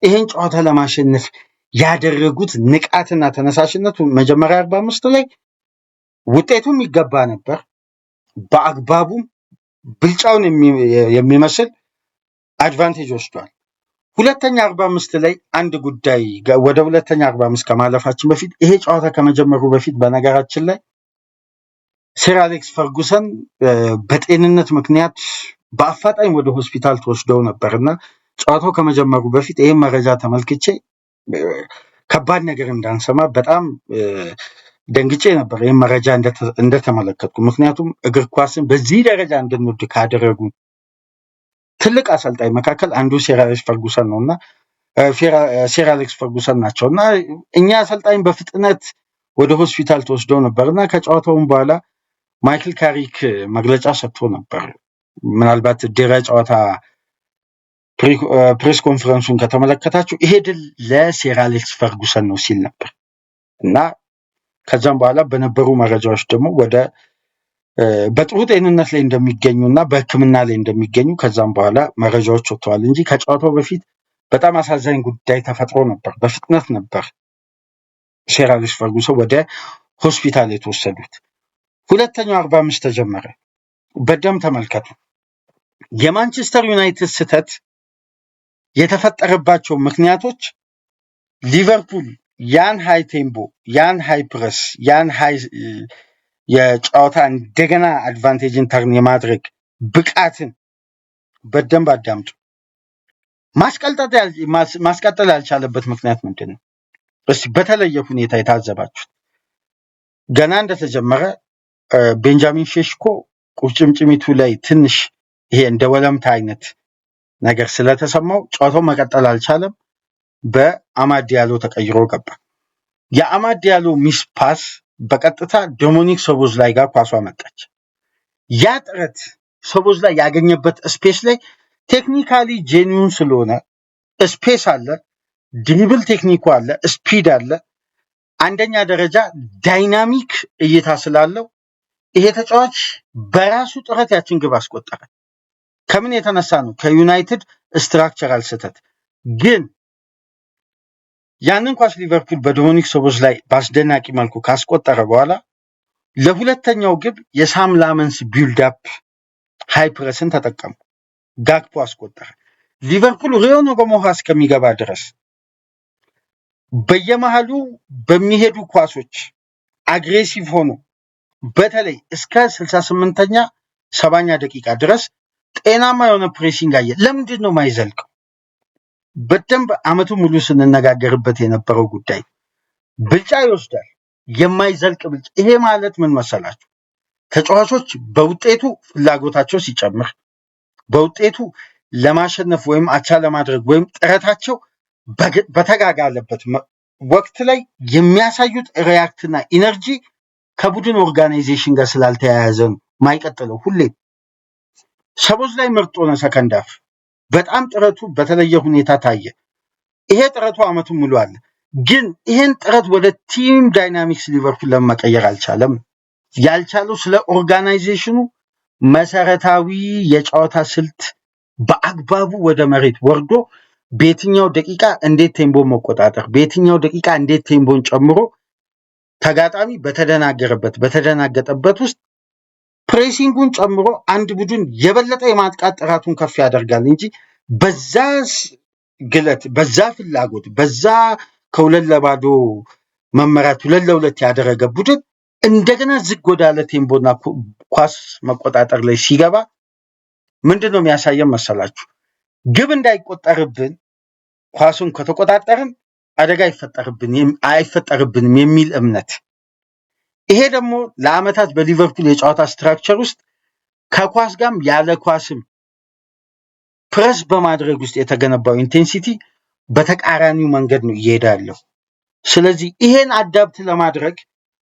Speaker 1: ይህን ጨዋታ ለማሸነፍ ያደረጉት ንቃትና ተነሳሽነቱ መጀመሪያ 45 ላይ ውጤቱም ይገባ ነበር። በአግባቡም ብልጫውን የሚመስል አድቫንቴጅ ወስዷል። ሁለተኛ 45 ላይ አንድ ጉዳይ ወደ ሁለተኛ 45 ከማለፋችን በፊት ይሄ ጨዋታ ከመጀመሩ በፊት በነገራችን ላይ ሰር አሌክስ ፈርጉሰን በጤንነት ምክንያት በአፋጣኝ ወደ ሆስፒታል ተወስደው ነበርና ጨዋታው ከመጀመሩ በፊት ይሄን መረጃ ተመልክቼ ከባድ ነገር እንዳንሰማ በጣም ደንግጬ ነበር ይሄን መረጃ እንደተመለከትኩ። ምክንያቱም እግር ኳስን በዚህ ደረጃ እንድንወድ ካደረጉ ትልቅ አሰልጣኝ መካከል አንዱ ሰር አሌክስ ፈርጉሰን ነውና ሰር አሌክስ ፈርጉሰን ናቸውና እኛ አሰልጣኝ በፍጥነት ወደ ሆስፒታል ተወስደው ነበርና ከጨዋታውም በኋላ ማይክል ካሪክ መግለጫ ሰጥቶ ነበር። ምናልባት ድረ ጨዋታ ፕሬስ ኮንፈረንሱን ከተመለከታችሁ ይሄ ድል ለሰር አሌክስ ፈርጉሰን ነው ሲል ነበር እና ከዛም በኋላ በነበሩ መረጃዎች ደግሞ ወደ በጥሩ ጤንነት ላይ እንደሚገኙና በሕክምና ላይ እንደሚገኙ ከዛም በኋላ መረጃዎች ወጥተዋል እንጂ ከጨዋታው በፊት በጣም አሳዛኝ ጉዳይ ተፈጥሮ ነበር። በፍጥነት ነበር ሰር አሌክስ ፈርጉሰን ወደ ሆስፒታል የተወሰዱት። ሁለተኛው 45 ተጀመረ። በደም ተመልከቱ። የማንቸስተር ዩናይትድ ስህተት የተፈጠረባቸው ምክንያቶች ሊቨርፑል ያን ሃይ ቴምፖ፣ ያን ሃይ ፕረስ፣ ያን ሃይ የጨዋታ እንደገና አድቫንቴጅን ተርን የማድረግ ብቃትን በደንብ አዳምጡ። ማስቀጠል ያልቻለበት ምክንያት ምንድን ነው? እስቲ በተለየ ሁኔታ የታዘባችሁት። ገና እንደተጀመረ ቤንጃሚን ሼሽኮ ቁርጭምጭሚቱ ላይ ትንሽ ይሄ እንደ ወለምታ አይነት ነገር ስለተሰማው ጨዋታው መቀጠል አልቻለም። በአማድ ዲያሎ ተቀይሮ ገባ። የአማድ ዲያሎ ሚስ ፓስ በቀጥታ ዶሚኒክ ሶቦዝላይ ጋር ኳሷ መጣች። ያ ጥረት ሶቦዝላይ ያገኘበት ስፔስ ላይ ቴክኒካሊ ጄኒውን ስለሆነ ስፔስ አለ፣ ድሪብል ቴክኒኩ አለ፣ ስፒድ አለ፣ አንደኛ ደረጃ ዳይናሚክ እይታ ስላለው ይሄ ተጫዋች በራሱ ጥረት ያችን ግብ አስቆጠረ። ከምን የተነሳ ነው? ከዩናይትድ ስትራክቸራል ስህተት። ግን ያንን ኳስ ሊቨርፑል በዶሚኒክ ሶቦዝላይ በአስደናቂ መልኩ ካስቆጠረ በኋላ ለሁለተኛው ግብ የሳም ላመንስ ቢልድ አፕ ሃይ ፕረስን ተጠቀሙ። ጋክፖ አስቆጠረ። ሊቨርፑል ሪዮኖ በሞሃ እስከሚገባ ድረስ በየመሃሉ በሚሄዱ ኳሶች አግሬሲቭ ሆኖ በተለይ እስከ 68ኛ 70ኛ ደቂቃ ድረስ ጤናማ የሆነ ፕሬሲንግ አየ። ለምንድን ነው ማይዘልቀው? በደንብ አመቱ ሙሉ ስንነጋገርበት የነበረው ጉዳይ ብልጫ ይወስዳል፣ የማይዘልቅ ብልጫ። ይሄ ማለት ምን መሰላችሁ? ተጫዋቾች በውጤቱ ፍላጎታቸው ሲጨምር፣ በውጤቱ ለማሸነፍ ወይም አቻ ለማድረግ ወይም ጥረታቸው በተጋጋለበት ወቅት ላይ የሚያሳዩት ሪያክትና ኢነርጂ ከቡድን ኦርጋናይዜሽን ጋር ስላልተያያዘ ነው ማይቀጥለው። ሁሌም ሶቦዝላይ ምርጥ ሆነ። ሰከንድ ሃፍ በጣም ጥረቱ በተለየ ሁኔታ ታየ። ይሄ ጥረቱ አመቱን ሙሉ አለ። ግን ይሄን ጥረት ወደ ቲም ዳይናሚክስ ሊቨርፑል ለመቀየር አልቻለም። ያልቻለው ስለ ኦርጋናይዜሽኑ መሰረታዊ የጨዋታ ስልት በአግባቡ ወደ መሬት ወርዶ በየትኛው ደቂቃ እንዴት ቴምቦን መቆጣጠር፣ በየትኛው ደቂቃ እንዴት ቴምቦን ጨምሮ ተጋጣሚ በተደናገጠበት ውስጥ ፕሬሲንጉን ጨምሮ አንድ ቡድን የበለጠ የማጥቃት ጥራቱን ከፍ ያደርጋል እንጂ በዛ ግለት፣ በዛ ፍላጎት፣ በዛ ከ2-0 መመራት 2-2 ያደረገ ቡድን እንደገና ዝግ ወዳለ ቴምቦና ኳስ መቆጣጠር ላይ ሲገባ ምንድን ነው የሚያሳየን መሰላችሁ? ግብ እንዳይቆጠርብን ኳሱን ከተቆጣጠርን አደጋ አይፈጠርብንም የሚል እምነት። ይሄ ደግሞ ለአመታት በሊቨርፑል የጨዋታ ስትራክቸር ውስጥ ከኳስ ጋርም ያለ ኳስም ፕረስ በማድረግ ውስጥ የተገነባው ኢንቴንሲቲ በተቃራኒው መንገድ ነው እየሄደ ያለው። ስለዚህ ይሄን አዳፕት ለማድረግ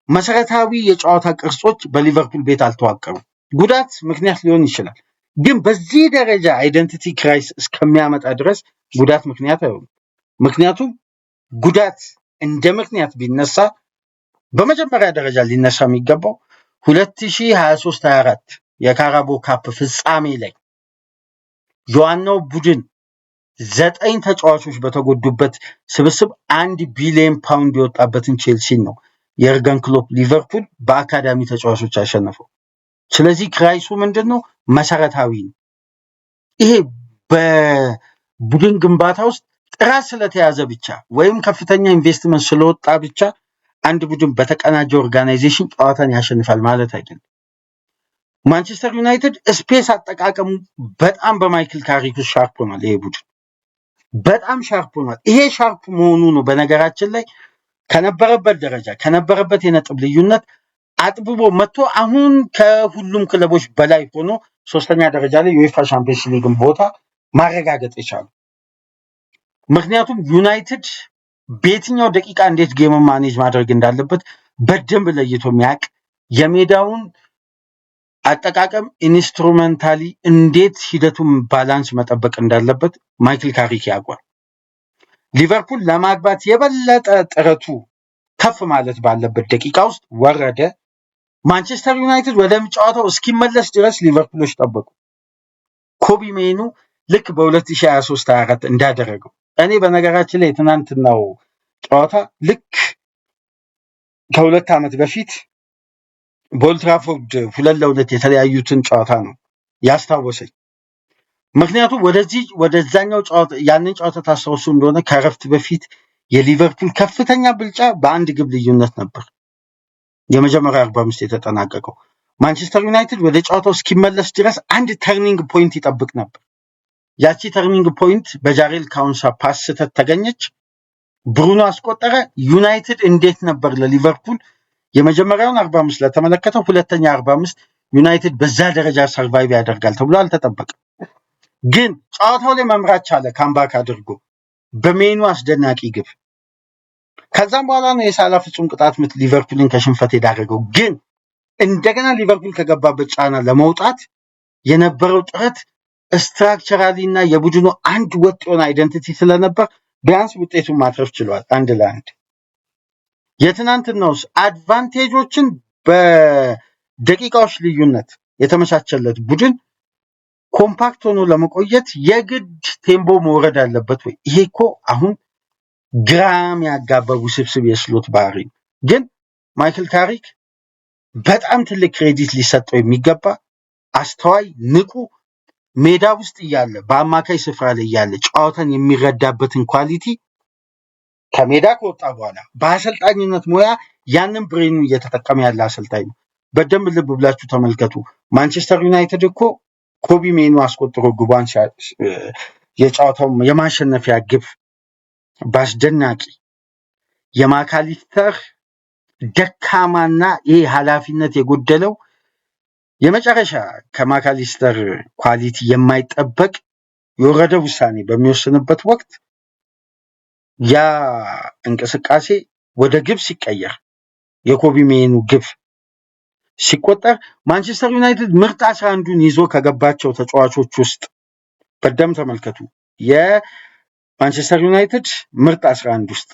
Speaker 1: መሰረታዊ የጨዋታ ቅርጾች በሊቨርፑል ቤት አልተዋቀሩም። ጉዳት ምክንያት ሊሆን ይችላል፣ ግን በዚህ ደረጃ አይደንቲቲ ክራይስ እስከሚያመጣ ድረስ ጉዳት ምክንያት አይሆንም። ምክንያቱም ጉዳት እንደ ምክንያት ቢነሳ በመጀመሪያ ደረጃ ሊነሳ የሚገባው 2023-24 የካራቦ ካፕ ፍጻሜ ላይ የዋናው ቡድን 9 ተጫዋቾች በተጎዱበት ስብስብ 1 ቢሊዮን ፓውንድ የወጣበትን ቼልሲን ነው የርገን ክሎፕ ሊቨርፑል በአካዳሚ ተጫዋቾች ያሸነፈው። ስለዚህ ክራይሱ ምንድን ነው? መሰረታዊ ነው። ይሄ በቡድን ግንባታ ውስጥ ጥራት ስለተያዘ ብቻ ወይም ከፍተኛ ኢንቨስትመንት ስለወጣ ብቻ አንድ ቡድን በተቀናጀ ኦርጋናይዜሽን ጨዋታን ያሸንፋል ማለት አይደለም። ማንቸስተር ዩናይትድ ስፔስ አጠቃቀሙ በጣም በማይክል ካሪክ ሻርፕ ሆኗል። ይሄ ቡድን በጣም ሻርፕ ሆኗል። ይሄ ሻርፕ መሆኑ ነው በነገራችን ላይ ከነበረበት ደረጃ ከነበረበት የነጥብ ልዩነት አጥብቦ መጥቶ አሁን ከሁሉም ክለቦች በላይ ሆኖ 3ኛ ደረጃ ላይ ዩኤፋ ቻምፒየንስ ሊግን ቦታ ማረጋገጥ የቻሉ። ምክንያቱም ዩናይትድ በየትኛው ደቂቃ እንዴት ጌም ማኔጅ ማድረግ እንዳለበት በደንብ ለይቶ የሚያውቅ፣ የሜዳውን አጠቃቀም ኢንስትሩሜንታሊ እንዴት ሂደቱን ባላንስ መጠበቅ እንዳለበት ማይክል ካሪክ ያውቃል። ሊቨርፑል ለማግባት የበለጠ ጥረቱ ከፍ ማለት ባለበት ደቂቃ ውስጥ ወረደ። ማንቸስተር ዩናይትድ ወደ ጨዋታው እስኪመለስ ድረስ ሊቨርፑሎች ጠበቁ። ኮቢ ሜኑ ልክ በ2023-24 እንዳደረገው። እኔ በነገራችን ላይ የትናንትናው ጨዋታ ልክ ከ2 ዓመት በፊት በኦልትራፎርድ 2-2 የተለያዩትን ጨዋታ ነው ያስታወሰኝ። ምክንያቱም ወደዛኛው ጨዋታ ያንን ጨዋታ ታስታውሱ እንደሆነ ከረፍት በፊት የሊቨርፑል ከፍተኛ ብልጫ በአንድ ግብ ልዩነት ነበር የመጀመሪያ 45 የተጠናቀቀው። ማንቸስተር ዩናይትድ ወደ ጨዋታው እስኪመለስ ድረስ አንድ ተርኒንግ ፖይንት ይጠብቅ ነበር። ያቺ ተርኒንግ ፖይንት በጃሬል ካውንሳ ፓስ ስህተት ተገኘች። ብሩኖ አስቆጠረ። ዩናይትድ እንዴት ነበር ለሊቨርፑል የመጀመሪያውን 45 ለተመለከተው ሁለተኛ 45 ዩናይትድ በዛ ደረጃ ሰርቫይቭ ያደርጋል ተብሎ አልተጠበቀም። ግን ጨዋታው ላይ መምራት ቻለ ካምባክ አድርጎ በሜኑ አስደናቂ ግብ። ከዛም በኋላ ነው የሳላ ፍጹም ቅጣት ምት ሊቨርፑልን ከሽንፈት የዳረገው። ግን እንደገና ሊቨርፑል ከገባበት ጫና ለመውጣት የነበረው ጥረት ስትራክቸራሊ እና የቡድኑ አንድ ወጥ የሆነ አይደንቲቲ ስለነበር ቢያንስ ውጤቱን ማትረፍ ችሏል 1-1። የትናንትናውስ አድቫንቴጆችን በደቂቃዎች ልዩነት የተመቻቸለት ቡድን ኮምፓክት ሆኖ ለመቆየት የግድ ቴምፖ መውረድ አለበት ወይ? ይሄ እኮ አሁን ግራም ያጋባ ውስብስብ የስሎት ባህሪ። ግን ማይክል ካሪክ በጣም ትልቅ ክሬዲት ሊሰጠው የሚገባ አስተዋይ፣ ንቁ፣ ሜዳ ውስጥ እያለ በአማካይ ስፍራ ላይ እያለ ጨዋታን የሚረዳበትን ኳሊቲ ከሜዳ ከወጣ በኋላ በአሰልጣኝነት ሙያ ያንን ብሬኑ እየተጠቀመ ያለ አሰልጣኝ ነው። በደንብ ልብ ብላችሁ ተመልከቱ። ማንቸስተር ዩናይትድ እኮ ኮቢ ሜኑ አስቆጥሮ ግቧን የጨዋታው የማሸነፊያ ግብ በአስደናቂ የማካሊስተር ደካማና ይህ ኃላፊነት የጎደለው የመጨረሻ ከማካሊስተር ኳሊቲ የማይጠበቅ የወረደ ውሳኔ በሚወስንበት ወቅት ያ እንቅስቃሴ ወደ ግብ ሲቀየር የኮቢ ሜኑ ግብ ሲቆጠር ማንቸስተር ዩናይትድ ምርጥ 11ን ይዞ ከገባቸው ተጫዋቾች ውስጥ በደም ተመልከቱ። የማንቸስተር ዩናይትድ ምርጥ 11 ውስጥ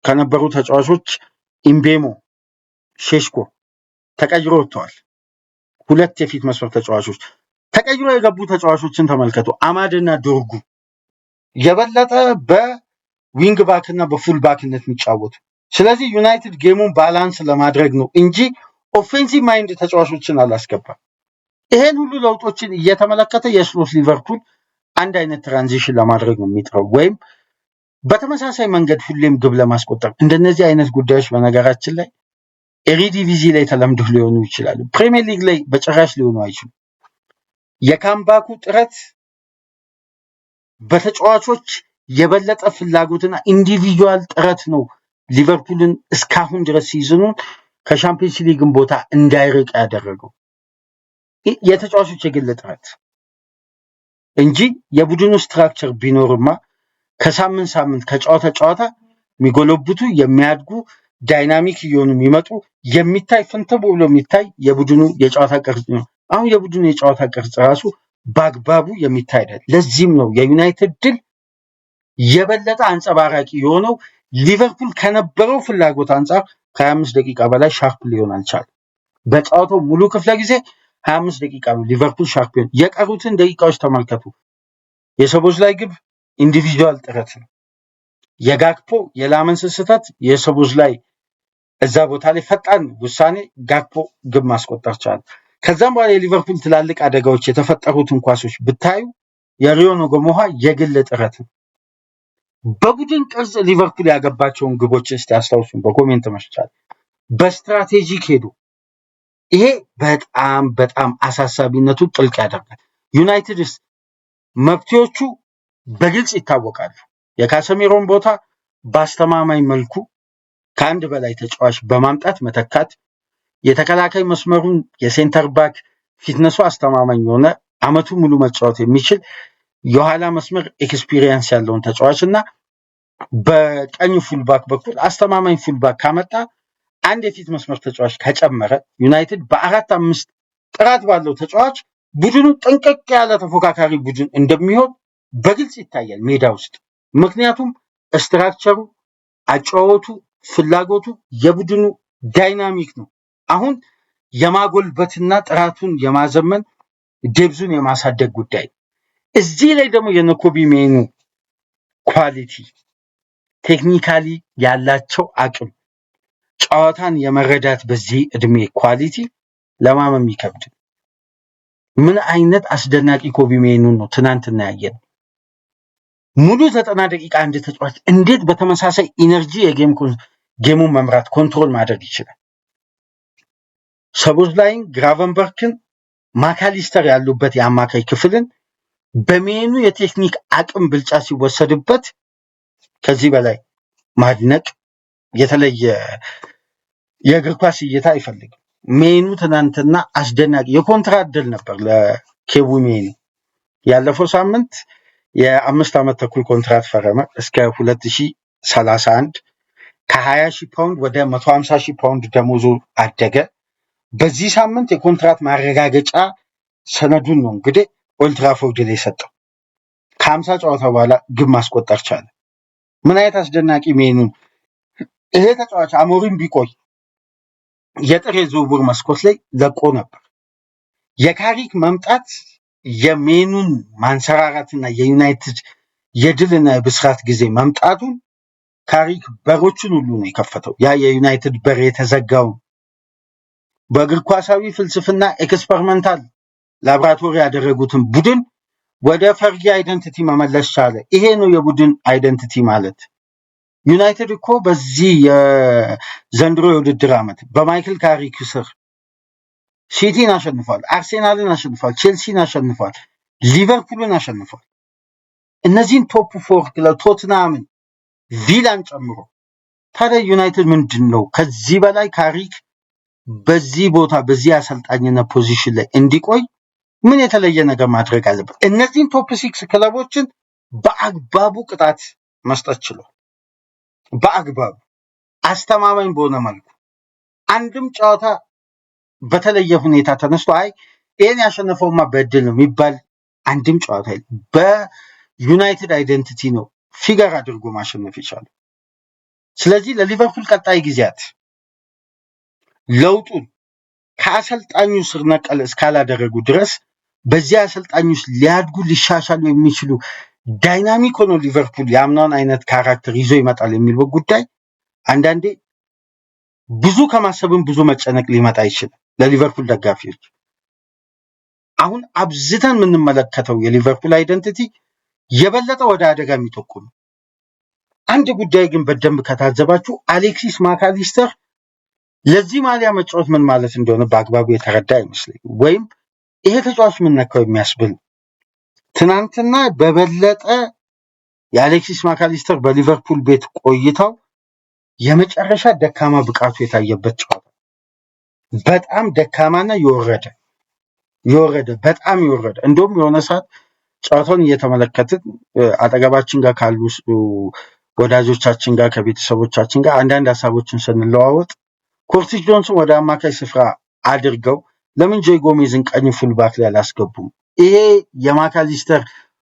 Speaker 1: ከነበሩ ተጫዋቾች ኢምቤሞ፣ ሼሽኮ ተቀይሮ ወጥተዋል። 2 የፊት መስመር ተጫዋቾች ተቀይሮ የገቡ ተጫዋቾችን ተመልከቱ። አማድና ዶርጉ የበለጠ በዊንግ ባክ እና በፉል ባክነት የሚጫወቱ። ስለዚህ ዩናይትድ ጌሙን ባላንስ ለማድረግ ነው እንጂ ኦፌንሲቭ ማይንድ ተጫዋቾችን አላስገባም። ይሄን ሁሉ ለውጦችን እየተመለከተ የስሎት ሊቨርፑል አንድ አይነት ትራንዚሽን ለማድረግ ነው የሚጥረው፣ ወይም በተመሳሳይ መንገድ ሁሌም ግብ ለማስቆጠር። እንደነዚህ አይነት ጉዳዮች በነገራችን ላይ ኤሪዲቪዚ ላይ ተለምዶ ሊሆኑ ይችላሉ፣ ፕሪሚየር ሊግ ላይ በጭራሽ ሊሆኑ አይችሉም። የካምባኩ ጥረት በተጫዋቾች የበለጠ ፍላጎትና ኢንዲቪጁዋል ጥረት ነው ሊቨርፑልን እስካሁን ድረስ ሲዝኑን ከሻምፒየንስ ሊግን ቦታ እንዳይርቅ ያደረገው የተጫዋቾች የግል ጥረት እንጂ የቡድኑ ስትራክቸር ቢኖርማ ከሳምንት ሳምንት ከጨዋታ ጨዋታ የሚጎለብቱ የሚያድጉ ዳይናሚክ እየሆኑ የሚመጡ የሚታይ ፍንትው ብሎ የሚታይ የቡድኑ የጨዋታ ቅርጽ ነው። አሁን የቡድኑ የጨዋታ ቅርጽ ራሱ በአግባቡ የሚታይ አይደል። ለዚህም ነው የዩናይትድ ድል የበለጠ አንጸባራቂ የሆነው። ሊቨርፑል ከነበረው ፍላጎት አንጻር ከ25 ደቂቃ በላይ ሻርፕ ሊሆን አልቻለም። በጨዋታው ሙሉ ክፍለ ጊዜ 25 ደቂቃ ነው ሊቨርፑል ሻርፕ ሊሆን። የቀሩትን ደቂቃዎች ተመልከቱ። የሰቦዝ ላይ ግብ ኢንዲቪጁዋል ጥረት ነው። የጋክፖ የላመንስ ስህተት የሰቦዝ ላይ እዛ ቦታ ላይ ፈጣን ውሳኔ ጋክፖ ግብ ማስቆጠር ቻለ። ከዛም በኋላ የሊቨርፑል ትላልቅ አደጋዎች የተፈጠሩትን ኳሶች ብታዩ የሪዮን ጎሞሃ የግል ጥረት ነው። በቡድን ቅርጽ ሊቨርፑል ያገባቸውን ግቦች እስቲ አስታውሱን በኮሜንት መስጫል። በስትራቴጂክ ሄዱ። ይሄ በጣም በጣም አሳሳቢነቱ ጥልቅ ያደርጋል። ዩናይትድስ መብቴዎቹ በግልጽ ይታወቃሉ። የካሰሜሮን ቦታ በአስተማማኝ መልኩ ከአንድ በላይ ተጫዋች በማምጣት መተካት፣ የተከላካይ መስመሩን የሴንተር ባክ ፊትነሱ አስተማማኝ የሆነ አመቱ ሙሉ መጫወት የሚችል የኋላ መስመር ኤክስፒሪየንስ ያለውን ተጫዋች እና በቀኝ ፉልባክ በኩል አስተማማኝ ፉልባክ ካመጣ አንድ የፊት መስመር ተጫዋች ከጨመረ ዩናይትድ በ4-5 ጥራት ባለው ተጫዋች ቡድኑ ጥንቅቅ ያለ ተፎካካሪ ቡድን እንደሚሆን በግልጽ ይታያል ሜዳ ውስጥ። ምክንያቱም ስትራክቸሩ፣ አጫወቱ፣ ፍላጎቱ የቡድኑ ዳይናሚክ ነው። አሁን የማጎልበትና ጥራቱን የማዘመን ዴብዙን የማሳደግ ጉዳይ። እዚህ ላይ ደግሞ የኮቢ ሜኑ ኳሊቲ ቴክኒካሊ ያላቸው አቅም ጨዋታን የመረዳት በዚህ እድሜ ኳሊቲ ለማመን የሚከብድ ምን አይነት አስደናቂ ኮቢ ሜኑን ነው ትናንትና ያየነው። ሙሉ 90 ደቂቃ አንድ ተጫዋች እንዴት በተመሳሳይ ኢነርጂ ጌሙን መምራት ኮንትሮል ማድረግ ይችላል? ሰቦዝላይን፣ ግራቨንበርክን፣ ማካሊስተር ያሉበት የአማካይ ክፍልን በሜኑ የቴክኒክ አቅም ብልጫ ሲወሰድበት ከዚህ በላይ ማድነቅ የተለየ የእግር ኳስ እይታ አይፈልግም። ሜኑ ትናንትና አስደናቂ የኮንትራት ድል ነበር ለኬቡ ሜኑ። ያለፈው ሳምንት የ5 ዓመት ተኩል ኮንትራት ፈረመ እስከ 2031 ከ20,000 ፓውንድ ወደ 150,000 ፓውንድ ደሞዙ አደገ። በዚህ ሳምንት የኮንትራት ማረጋገጫ ሰነዱን ነው እንግዲህ ኦልትራፎርድ ላይ የሰጠው። ከ50 ጨዋታ በኋላ ግብ ማስቆጠር ቻለ። ምን አይነት አስደናቂ ሜኑን! ይሄ ተጫዋች አሞሪም ቢቆይ የጥር የዝውውር መስኮት ላይ ለቆ ነበር። የካሪክ መምጣት የሜኑን ማንሰራራትና የዩናይትድ የድልና የብስራት ጊዜ መምጣቱን ካሪክ በሮቹን ሁሉ ነው የከፈተው። ያ የዩናይትድ በር የተዘጋው በእግር ኳሳዊ ፍልስፍና ኤክስፐሪመንታል ላብራቶሪ ያደረጉትን ቡድን ወደ ፈርጊ አይደንቲቲ መመለስ ቻለ። ይሄ ነው የቡድን አይደንቲቲ ማለት። ዩናይትድ እኮ በዚህ የዘንድሮ የውድድር ዓመት በማይክል ካሪክ ስር ሲቲን አሸንፏል፣ አርሴናልን አሸንፏል፣ ቼልሲን አሸንፏል፣ ሊቨርፑልን አሸንፏል። እነዚህን ቶፕ ፎር ቶትናምን፣ ቪላን ጨምሮ። ታዲያ ዩናይትድ ምንድን ነው ከዚህ በላይ ካሪክ በዚህ ቦታ በዚህ አሰልጣኝነት ፖዚሽን ላይ እንዲቆይ ምን የተለየ ነገር ማድረግ አለበት? እነዚህን ቶፕ 6 ክለቦችን በአግባቡ ቅጣት መስጠት ችሏል። በአግባቡ አስተማማኝ በሆነ መልኩ አንድም ጨዋታ በተለየ ሁኔታ ተነስቶ አይ ይሄን ያሸነፈውማ በእድል ነው የሚባል አንድም ጨዋታ የለም። በዩናይትድ አይደንቲቲ ነው ፊገር አድርጎ ማሸነፍ ይቻላል። ስለዚህ ለሊቨርፑል ቀጣይ ጊዜያት ለውጡን ከአሰልጣኙ ስር ነቀል እስካላደረጉ ድረስ በዚህ አሰልጣኝ ውስጥ ሊያድጉ ሊሻሻሉ የሚችሉ ዳይናሚክ ሆኖ ሊቨርፑል የአምናውን አይነት ካራክተር ይዞ ይመጣል የሚለው ጉዳይ አንዳንዴ ብዙ ከማሰብም ብዙ መጨነቅ ሊመጣ ይችላል ለሊቨርፑል ደጋፊዎች። አሁን አብዝተን የምንመለከተው የሊቨርፑል አይደንቲቲ የበለጠ ወደ አደጋ የሚጠቁም። አንድ ጉዳይ ግን በደንብ ከታዘባችሁ አሌክሲስ ማካሊስተር ለዚህ ማሊያ መጫወት ምን ማለት እንደሆነ በአግባቡ የተረዳ አይመስለኝ፣ ወይም ይሄ ተጫዋች ምን ነካው የሚያስብል። ትናንትና በበለጠ የአሌክሲስ ማካሊስተር በሊቨርፑል ቤት ቆይታው የመጨረሻ ደካማ ብቃቱ የታየበት ጨዋታ፣ በጣም ደካማና የወረደ በጣም የወረደ። እንደውም የሆነ ሰዓት ጨዋታውን እየተመለከትን አጠገባችን ጋር ካሉ ወዳጆቻችን ጋር ከቤተሰቦቻችን ጋር አንዳንድ ሀሳቦችን ስንለዋወጥ ኮርቲስ ጆንስን ወደ አማካይ ስፍራ አድርገው ለምን ጆይ ጎሜዝን ቀኝ ፉልባክ ላይ አላስገቡም? ይሄ የማካሊስተር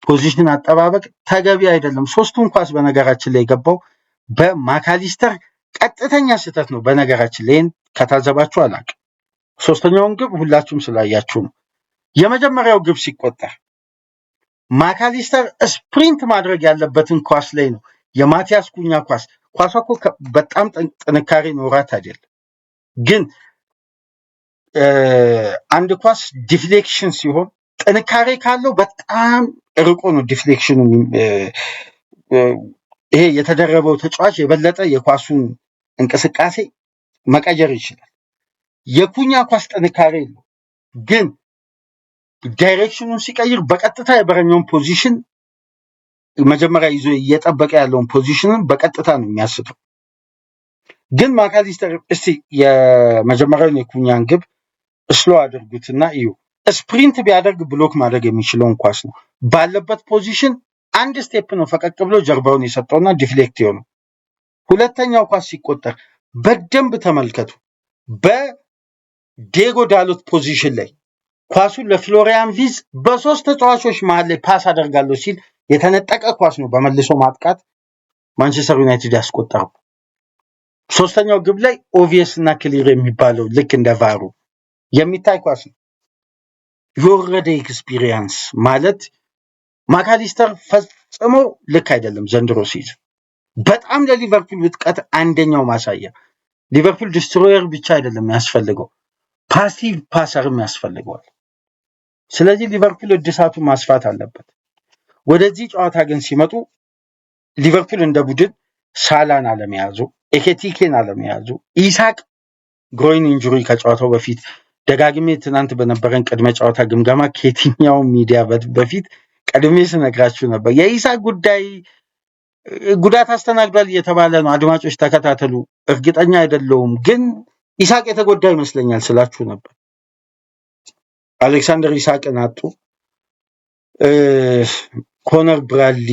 Speaker 1: ፖዚሽን አጠባበቅ ተገቢ አይደለም። ሶስቱን ኳስ በነገራችን ላይ የገባው በማካሊስተር ቀጥተኛ ስህተት ነው። በነገራችን ላይ ከታዘባችሁ አላውቅም። ሶስተኛውን ግብ ሁላችሁም ስላያችሁ ነው። የመጀመሪያው ግብ ሲቆጠር ማካሊስተር ስፕሪንት ማድረግ ያለበትን ኳስ ላይ ነው የማቲያስ ኩኛ ኳስ። ኳሷ እኮ በጣም ጥንካሬ ኖራት አይደለም፣ ግን አንድ ኳስ ዲፍሌክሽን ሲሆን ጥንካሬ ካለው በጣም ርቆ ነው ዲፍሌክሽኑ። ይሄ የተደረበው ተጫዋች የበለጠ የኳሱን እንቅስቃሴ መቀየር ይችላል። የኩኛ ኳስ ጥንካሬ የለው፣ ግን ዳይሬክሽኑን ሲቀይር በቀጥታ የበረኛውን ፖዚሽን መጀመሪያ ይዞ እየጠበቀ ያለውን ፖዚሽንን በቀጥታ ነው የሚያስተው። ግን ማካሊስተር እስቲ የመጀመሪያውን የኩኛን ግብ ስሎ አድርጉትና እዩ። ስፕሪንት ቢያደርግ ብሎክ ማድረግ የሚችለውን ኳስ ነው ባለበት ፖዚሽን አንድ ስቴፕ ነው ፈቀቅ ብሎ ጀርባውን የሰጠውና ዲፍሌክት የሆነው። ሁለተኛው ኳስ ሲቆጠር በደንብ ተመልከቱ። በዲየጎ ዳሎት ፖዚሽን ላይ ኳሱን ለፍሎሪያን ቪዝ በሶስት ተጫዋቾች መሀል ላይ ፓስ አደርጋለሁ ሲል የተነጠቀ ኳስ ነው በመልሶ ማጥቃት ማንቸስተር ዩናይትድ ያስቆጠረው። ሶስተኛው ግብ ላይ ኦቪየስ እና ክሊር የሚባለው ልክ እንደ ቫሩ የሚታይ ኳስ ነው። የወረደ ኤክስፒሪየንስ ማለት ማካሊስተር ፈጽሞ ልክ አይደለም ዘንድሮ ሲዝን። በጣም ለሊቨርፑል ውድቀት አንደኛው ማሳያ ሊቨርፑል ዲስትሮየር ብቻ አይደለም ያስፈልገው፣ ፓሲቭ ፓሰርም ያስፈልገዋል። ስለዚህ ሊቨርፑል እድሳቱን ማስፋት አለበት። ወደዚህ ጨዋታ ግን ሲመጡ ሊቨርፑል እንደ ቡድን ሳላን አለመያዙ፣ ኤኬቲኬን አለመያዙ፣ ኢሳቅ ግሮይን ኢንጁሪ ከጨዋታው በፊት ደጋግሜ ትናንት በነበረን ቅድመ ጨዋታ ግምገማ ከየትኛው ሚዲያ በፊት ቀድሜ ስነግራችሁ ነበር። የኢሳቅ ጉዳይ ጉዳት አስተናግዷል እየተባለ ነው። አድማጮች ተከታተሉ። እርግጠኛ አይደለሁም፣ ግን ኢሳቅ የተጎዳ ይመስለኛል ስላችሁ ነበር። አሌክሳንደር ኢሳቅን አጡ። ኮነር ብራድሊ፣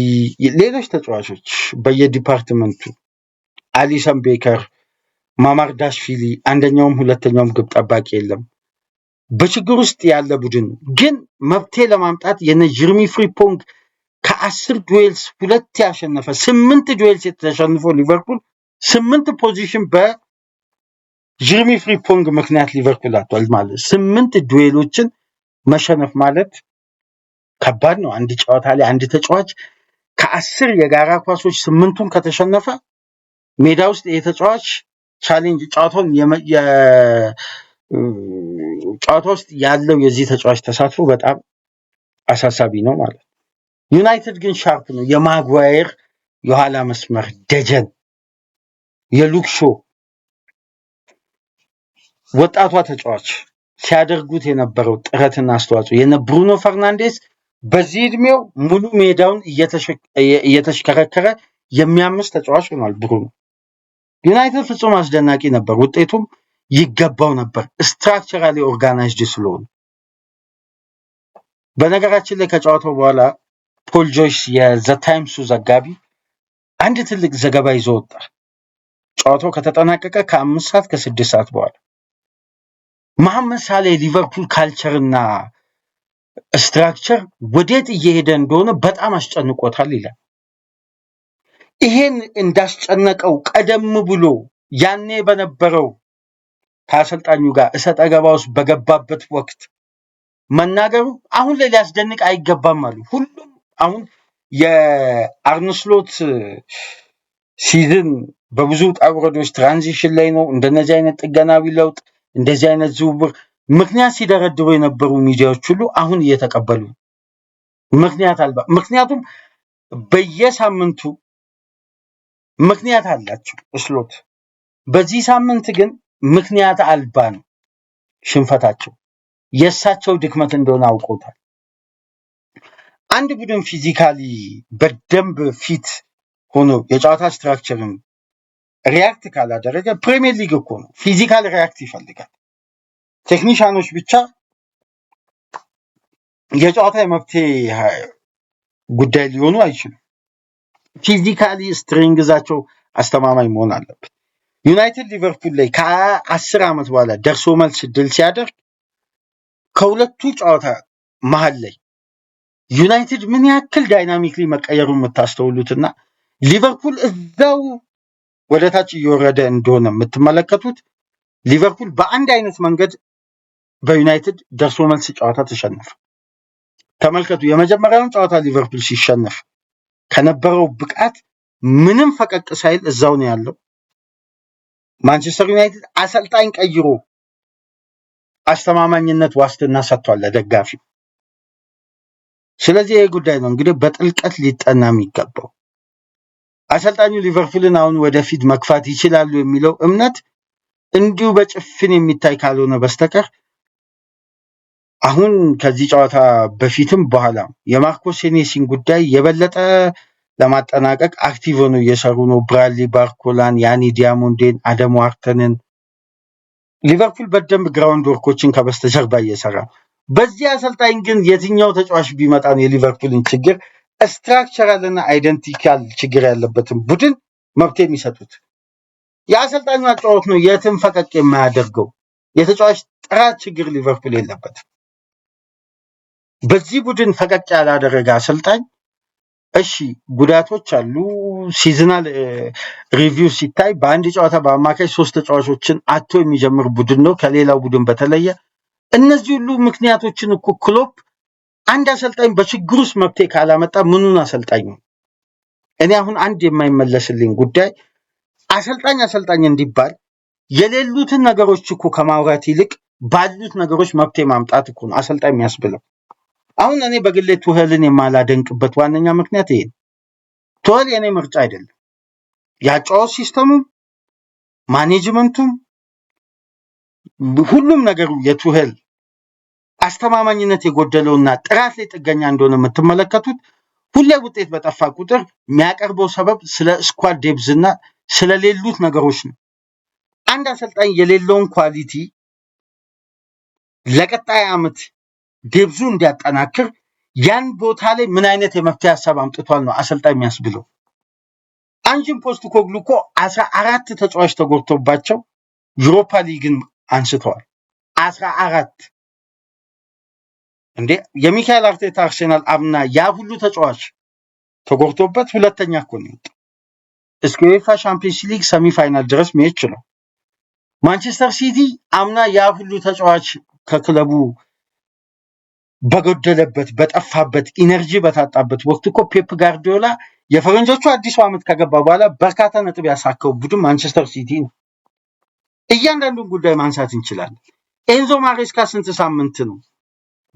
Speaker 1: ሌሎች ተጫዋቾች በየዲፓርትመንቱ አሊሰን ቤከር፣ ማማርዳሽቪሊ፣ አንደኛውም ሁለተኛውም ግብ ጠባቂ የለም። በችግር ውስጥ ያለ ቡድን ግን መፍትሄ ለማምጣት የነ ጀርሚ ፍሪፖንግ ከ10 ዱዌልስ 2 ያሸነፈ 8 ዱዌልስ የተሸንፎ ሊቨርፑል 8 ፖዚሽን በጀርሚ ፍሪፖንግ ምክንያት ሊቨርፑል አጥቷል ማለት 8 ዱዌሎችን መሸነፍ ማለት ከባድ ነው። አንድ ጨዋታ ላይ አንድ ተጫዋች ከ10 የጋራ ኳሶች 8ቱን ከተሸነፈ ሜዳ ውስጥ የተጫዋች ቻሌንጅ ጨዋታ ውስጥ ያለው የዚህ ተጫዋች ተሳትፎ በጣም አሳሳቢ ነው ማለት ነው። ዩናይትድ ግን ሻርፕ ነው። የማጓየር የኋላ መስመር ደጀን፣ የሉክሾ ወጣቷ ተጫዋች ሲያደርጉት የነበረው ጥረትና አስተዋጽኦ የነ ብሩኖ ፈርናንዴስ በዚህ እድሜው ሙሉ ሜዳውን እየተሽከረከረ የሚያምስ ተጫዋች ሆኗል ብሩኖ። ዩናይትድ ፍጹም አስደናቂ ነበር። ውጤቱም ይገባው ነበር ስትራክቸራሊ ኦርጋናይዝድ ስለሆነ። በነገራችን ላይ ከጨዋታው በኋላ ፖል ጆይስ የዘ ታይምሱ ዘጋቢ አንድ ትልቅ ዘገባ ይዞ ወጣ። ጨዋታው ከተጠናቀቀ ከ5 ሰዓት ከ6 ሰዓት በኋላ መሐመድ ሳሌህ ሊቨርፑል ካልቸርና ስትራክቸር ወዴት እየሄደ እንደሆነ በጣም አስጨንቆታል ይላል። ይሄን እንዳስጨነቀው ቀደም ብሎ ያኔ በነበረው ከአሰልጣኙ ጋር እሰጥ አገባ ውስጥ በገባበት ወቅት መናገሩ አሁን ላይ ሊያስደንቅ አይገባም አሉ። ሁሉም አሁን የአርነ ስሎት ሲዝን በብዙ ውጣ ውረዶች ትራንዚሽን ላይ ነው። እንደነዚህ አይነት ጥገናዊ ለውጥ፣ እንደዚህ አይነት ዝውውር ምክንያት ሲደረድሩ የነበሩ ሚዲያዎች ሁሉ አሁን እየተቀበሉ ምክንያት አልባ። ምክንያቱም በየሳምንቱ ምክንያት አላቸው ስሎት። በዚህ ሳምንት ግን ምክንያት አልባ ነው ሽንፈታቸው። የእሳቸው ድክመት እንደሆነ አውቆታል። አንድ ቡድን ፊዚካሊ በደንብ ፊት ሆኖ የጨዋታ ስትራክቸርን ሪያክት ካላደረገ፣ ፕሪሚየር ሊግ እኮ ነው፣ ፊዚካል ሪያክት ይፈልጋል። ቴክኒሻኖች ብቻ የጨዋታ የመፍትሄ ጉዳይ ሊሆኑ አይችሉም። ፊዚካሊ ስትሬንግዛቸው አስተማማኝ መሆን አለበት። ዩናይትድ ሊቨርፑል ላይ ከ10 ዓመት በኋላ ደርሶ መልስ ድል ሲያደርግ ከሁለቱ ጨዋታ መሃል ላይ ዩናይትድ ምን ያክል ዳይናሚክሊ መቀየሩን የምታስተውሉትና ሊቨርፑል እዛው ወደ ታች እየወረደ እንደሆነ የምትመለከቱት። ሊቨርፑል በአንድ አይነት መንገድ በዩናይትድ ደርሶ መልስ ጨዋታ ተሸነፈ። ተመልከቱ፣ የመጀመሪያውን ጨዋታ ሊቨርፑል ሲሸነፍ ከነበረው ብቃት ምንም ፈቀቅ ሳይል እዛው ነው ያለው። ማንቸስተር ዩናይትድ አሰልጣኝ ቀይሮ አስተማማኝነት ዋስትና ሰጥቷል ለደጋፊው። ስለዚህ ይህ ጉዳይ ነው እንግዲህ በጥልቀት ሊጠና የሚገባው። አሰልጣኙ ሊቨርፑልን አሁን ወደፊት መግፋት ይችላሉ የሚለው እምነት እንዲሁ በጭፍን የሚታይ ካልሆነ በስተቀር አሁን ከዚህ ጨዋታ በፊትም በኋላም የማርኮ ሴኔሲን ጉዳይ የበለጠ ለማጠናቀቅ አክቲቭ ሆነው እየሰሩ ነው። ብራድሊ ባርኮላን፣ ያኒ ዲያሞንዴን፣ አደም ዋርተንን። ሊቨርፑል በደንብ ግራውንድ ወርኮችን ከበስተጀርባ እየሰራ ነው። በዚህ አሰልጣኝ ግን የትኛው ተጫዋች ቢመጣ ነው የሊቨርፑልን ችግር ስትራክቸራል እና አይደንቲካል ችግር ያለበትን ቡድን መብት የሚሰጡት? የአሰልጣኙ አጫወት ነው የትም ፈቀቅ የማያደርገው። የተጫዋች ጥራት ችግር ሊቨርፑል የለበትም። በዚህ ቡድን ፈቀቅ ያላደረገ አሰልጣኝ እሺ፣ ጉዳቶች አሉ። ሲዝናል ሪቪው ሲታይ በአንድ ጨዋታ በአማካይ 3 ተጫዋቾችን አቶ የሚጀምር ቡድን ነው ከሌላው ቡድን በተለየ። እነዚህ ሁሉ ምክንያቶችን እኮ ክሎፕ አንድ አሰልጣኝ በችግር ውስጥ መፍትሄ ካላመጣ ምኑን አሰልጣኝ ነው? እኔ አሁን አንድ የማይመለስልኝ ጉዳይ አሰልጣኝ እንዲባል የሌሉትን ነገሮች እኮ ከማውራት ይልቅ ባሉት ነገሮች መፍትሄ ማምጣት እኮ ነው አሰልጣኝ የሚያስብለው። አሁን እኔ በግሌ ቱኸልን የማላደንቅበት ዋነኛ ምክንያት ይሄ ነው። ቱኸል የኔ ምርጫ አይደለም። ያጫወት ሲስተሙ፣ ማኔጅመንቱም፣ ሁሉም ነገሩ የቱኸል አስተማማኝነት የጎደለውና ጥራት ላይ ጥገኛ እንደሆነ የምትመለከቱት ሁሌ ውጤት በጠፋ ቁጥር የሚያቀርበው ሰበብ ስለ ስኳድ ዴብዝና ስለሌሉት ነገሮች ነው። አንድ አሰልጣኝ የሌለውን ኳሊቲ ለቀጣይ ዓመት ዴብዙ እንዲያጠናክር ያን ቦታ ላይ ምን አይነት የመፍትሄ ሀሳብ አምጥቷል ነው አሰልጣኝ የሚያስብለው። አንጅን ፖስተኮግሉ እኮ 14 ተጫዋች ተጎድቶባቸው ዩሮፓ ሊግን አንስተዋል። 14 እንዴ! የሚካኤል አርቴታ አርሴናል አምና ያ ሁሉ ተጫዋች ተጎድቶበት ሁለተኛ እኮ ነው የወጣው። እስከ ዩኤፋ ሻምፒየንስ ሊግ ሰሚ ፋይናል ድረስ መሄድ ችሏል። ማንቸስተር ሲቲ አምና ያ ሁሉ ተጫዋች ከክለቡ በጎደለበት በጠፋበት ኢነርጂ በታጣበት ወቅት እኮ ፔፕ ጋርዲዮላ የፈረንጆቹ አዲሱ ዓመት ከገባ በኋላ በርካታ ነጥብ ያሳካው ቡድን ማንቸስተር ሲቲ ነው። እያንዳንዱን ጉዳይ ማንሳት እንችላለን። ኤንዞ ማሬስካ ስንት ሳምንት ነው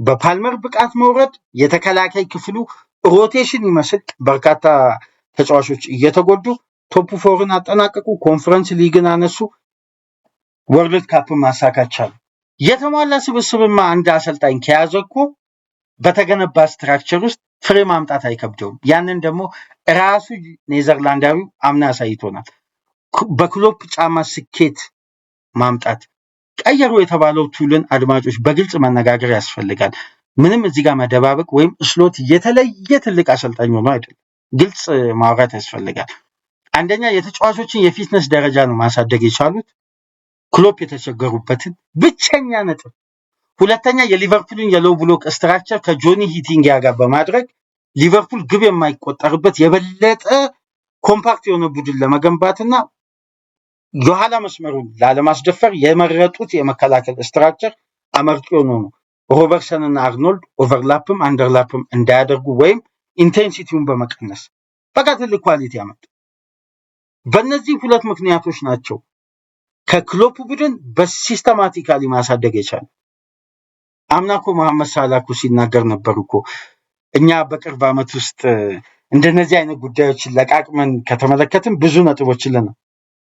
Speaker 1: በፓልመር ብቃት መውረድ የተከላካይ ክፍሉ ሮቴሽን ይመስል በርካታ ተጫዋቾች እየተጎዱ ቶፕ ፎርን አጠናቀቁ፣ ኮንፈረንስ ሊግን አነሱ፣ ወርልድ ካፕን ማሳካት ቻሉ። የተሟላ ስብስብማ አንድ አሰልጣኝ ከያዘ እኮ በተገነባ ስትራክቸር ውስጥ ፍሬ ማምጣት አይከብደውም። ያንን ደግሞ ራሱ ኔዘርላንዳዊው አምና አሳይቶናል። በክሎፕ ጫማ ስኬት ማምጣት ቀየሩ የተባለው ቱልን አድማጮች በግልጽ መነጋገር ያስፈልጋል። ምንም እዚህ ጋር መደባበቅ ወይም ስሎት የተለየ ትልቅ አሰልጣኝ ሆኖ አይደለም። ግልጽ ማውራት ያስፈልጋል። አንደኛ የተጫዋቾችን የፊትነስ ደረጃ ነው ማሳደግ የቻሉት ክሎፕ የተቸገሩበትን ብቸኛ ነጥብ። ሁለተኛ የሊቨርፑልን የሎው ብሎክ ስትራክቸር ከጆኒ ሂቲንግ ጋር በማድረግ ሊቨርፑል ግብ የማይቆጠርበት የበለጠ ኮምፓክት የሆነ ቡድን ለመገንባትና የኋላ መስመሩን ላለማስደፈር የመረጡት የመከላከል ስትራክቸር አመርቂ ሆኖ ነው። ሮበርትሰንና አርኖልድ ኦቨርላፕም አንደርላፕም እንዳያደርጉ ወይም ኢንቴንሲቲውን በመቀነስ በቃ ትልቅ ኳሊቲ ያመጡ። በእነዚህ ሁለት ምክንያቶች ናቸው ከክሎፕ ቡድን በሲስተማቲካሊ ማሳደግ የቻለ። አምና እኮ መሐመድ ሳላህ እኮ ሲናገር ነበር እኮ እኛ በቅርብ ዓመት ውስጥ እንደነዚህ አይነት ጉዳዮችን ለቃቅመን ከተመለከትን ብዙ ነጥቦችን ልና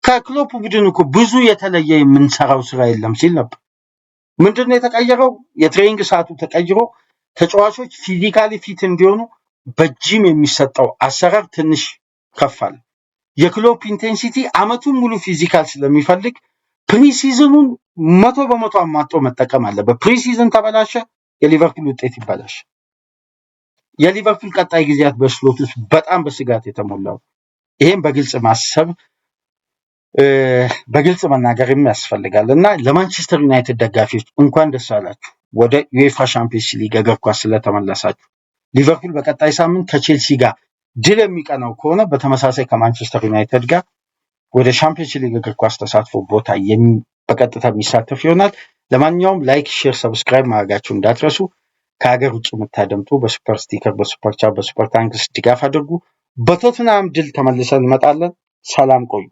Speaker 1: ከክሎፕ ቡድን እኮ ብዙ የተለየ የምንሰራው ስራ የለም ሲል ነበር። ምንድነው የተቀየረው? የትሬኒንግ ሰዓቱ ተቀይሮ ተጫዋቾች ፊዚካሊ ፊት እንዲሆኑ በጂም የሚሰጠው አሰራር ትንሽ ከፋል። የክሎፕ ኢንቴንሲቲ አመቱን ሙሉ ፊዚካል ስለሚፈልግ ፕሪሲዝኑን 100% አማጦ መጠቀም አለበት። ፕሪሲዝን ተበላሸ፣ የሊቨርፑል ውጤት ይበላሽ። የሊቨርፑል ቀጣይ ጊዜያት በስሎት ውስጥ በጣም በስጋት የተሞላው። ይሄን በግልጽ ማሰብ በግልጽ መናገርም ያስፈልጋል እና ለማንቸስተር ዩናይትድ ደጋፊዎች እንኳን ደስ አላችሁ ወደ ዩኤፋ ሻምፒየንስ ሊግ እግር ኳስ ስለተመለሳችሁ። ሊቨርፑል በቀጣይ ሳምንት ከቼልሲ ጋር ድል የሚቀናው ከሆነ በተመሳሳይ ከማንቸስተር ዩናይትድ ጋር ወደ ሻምፒየንስ ሊግ እግር ኳስ ተሳትፎ ቦታ በቀጥታ የሚሳተፍ ይሆናል። ለማንኛውም ላይክ፣ ሼር፣ ሰብስክራይብ ማድረጋችሁ እንዳትረሱ። ከሀገር ውጭ የምታደምጡ በሱፐር ስቲከር፣ በሱፐር ቻት፣ በሱፐር ታንክስ ድጋፍ አድርጉ። በቶትናም ድል ተመልሰን እንመጣለን። ሰላም ቆዩ።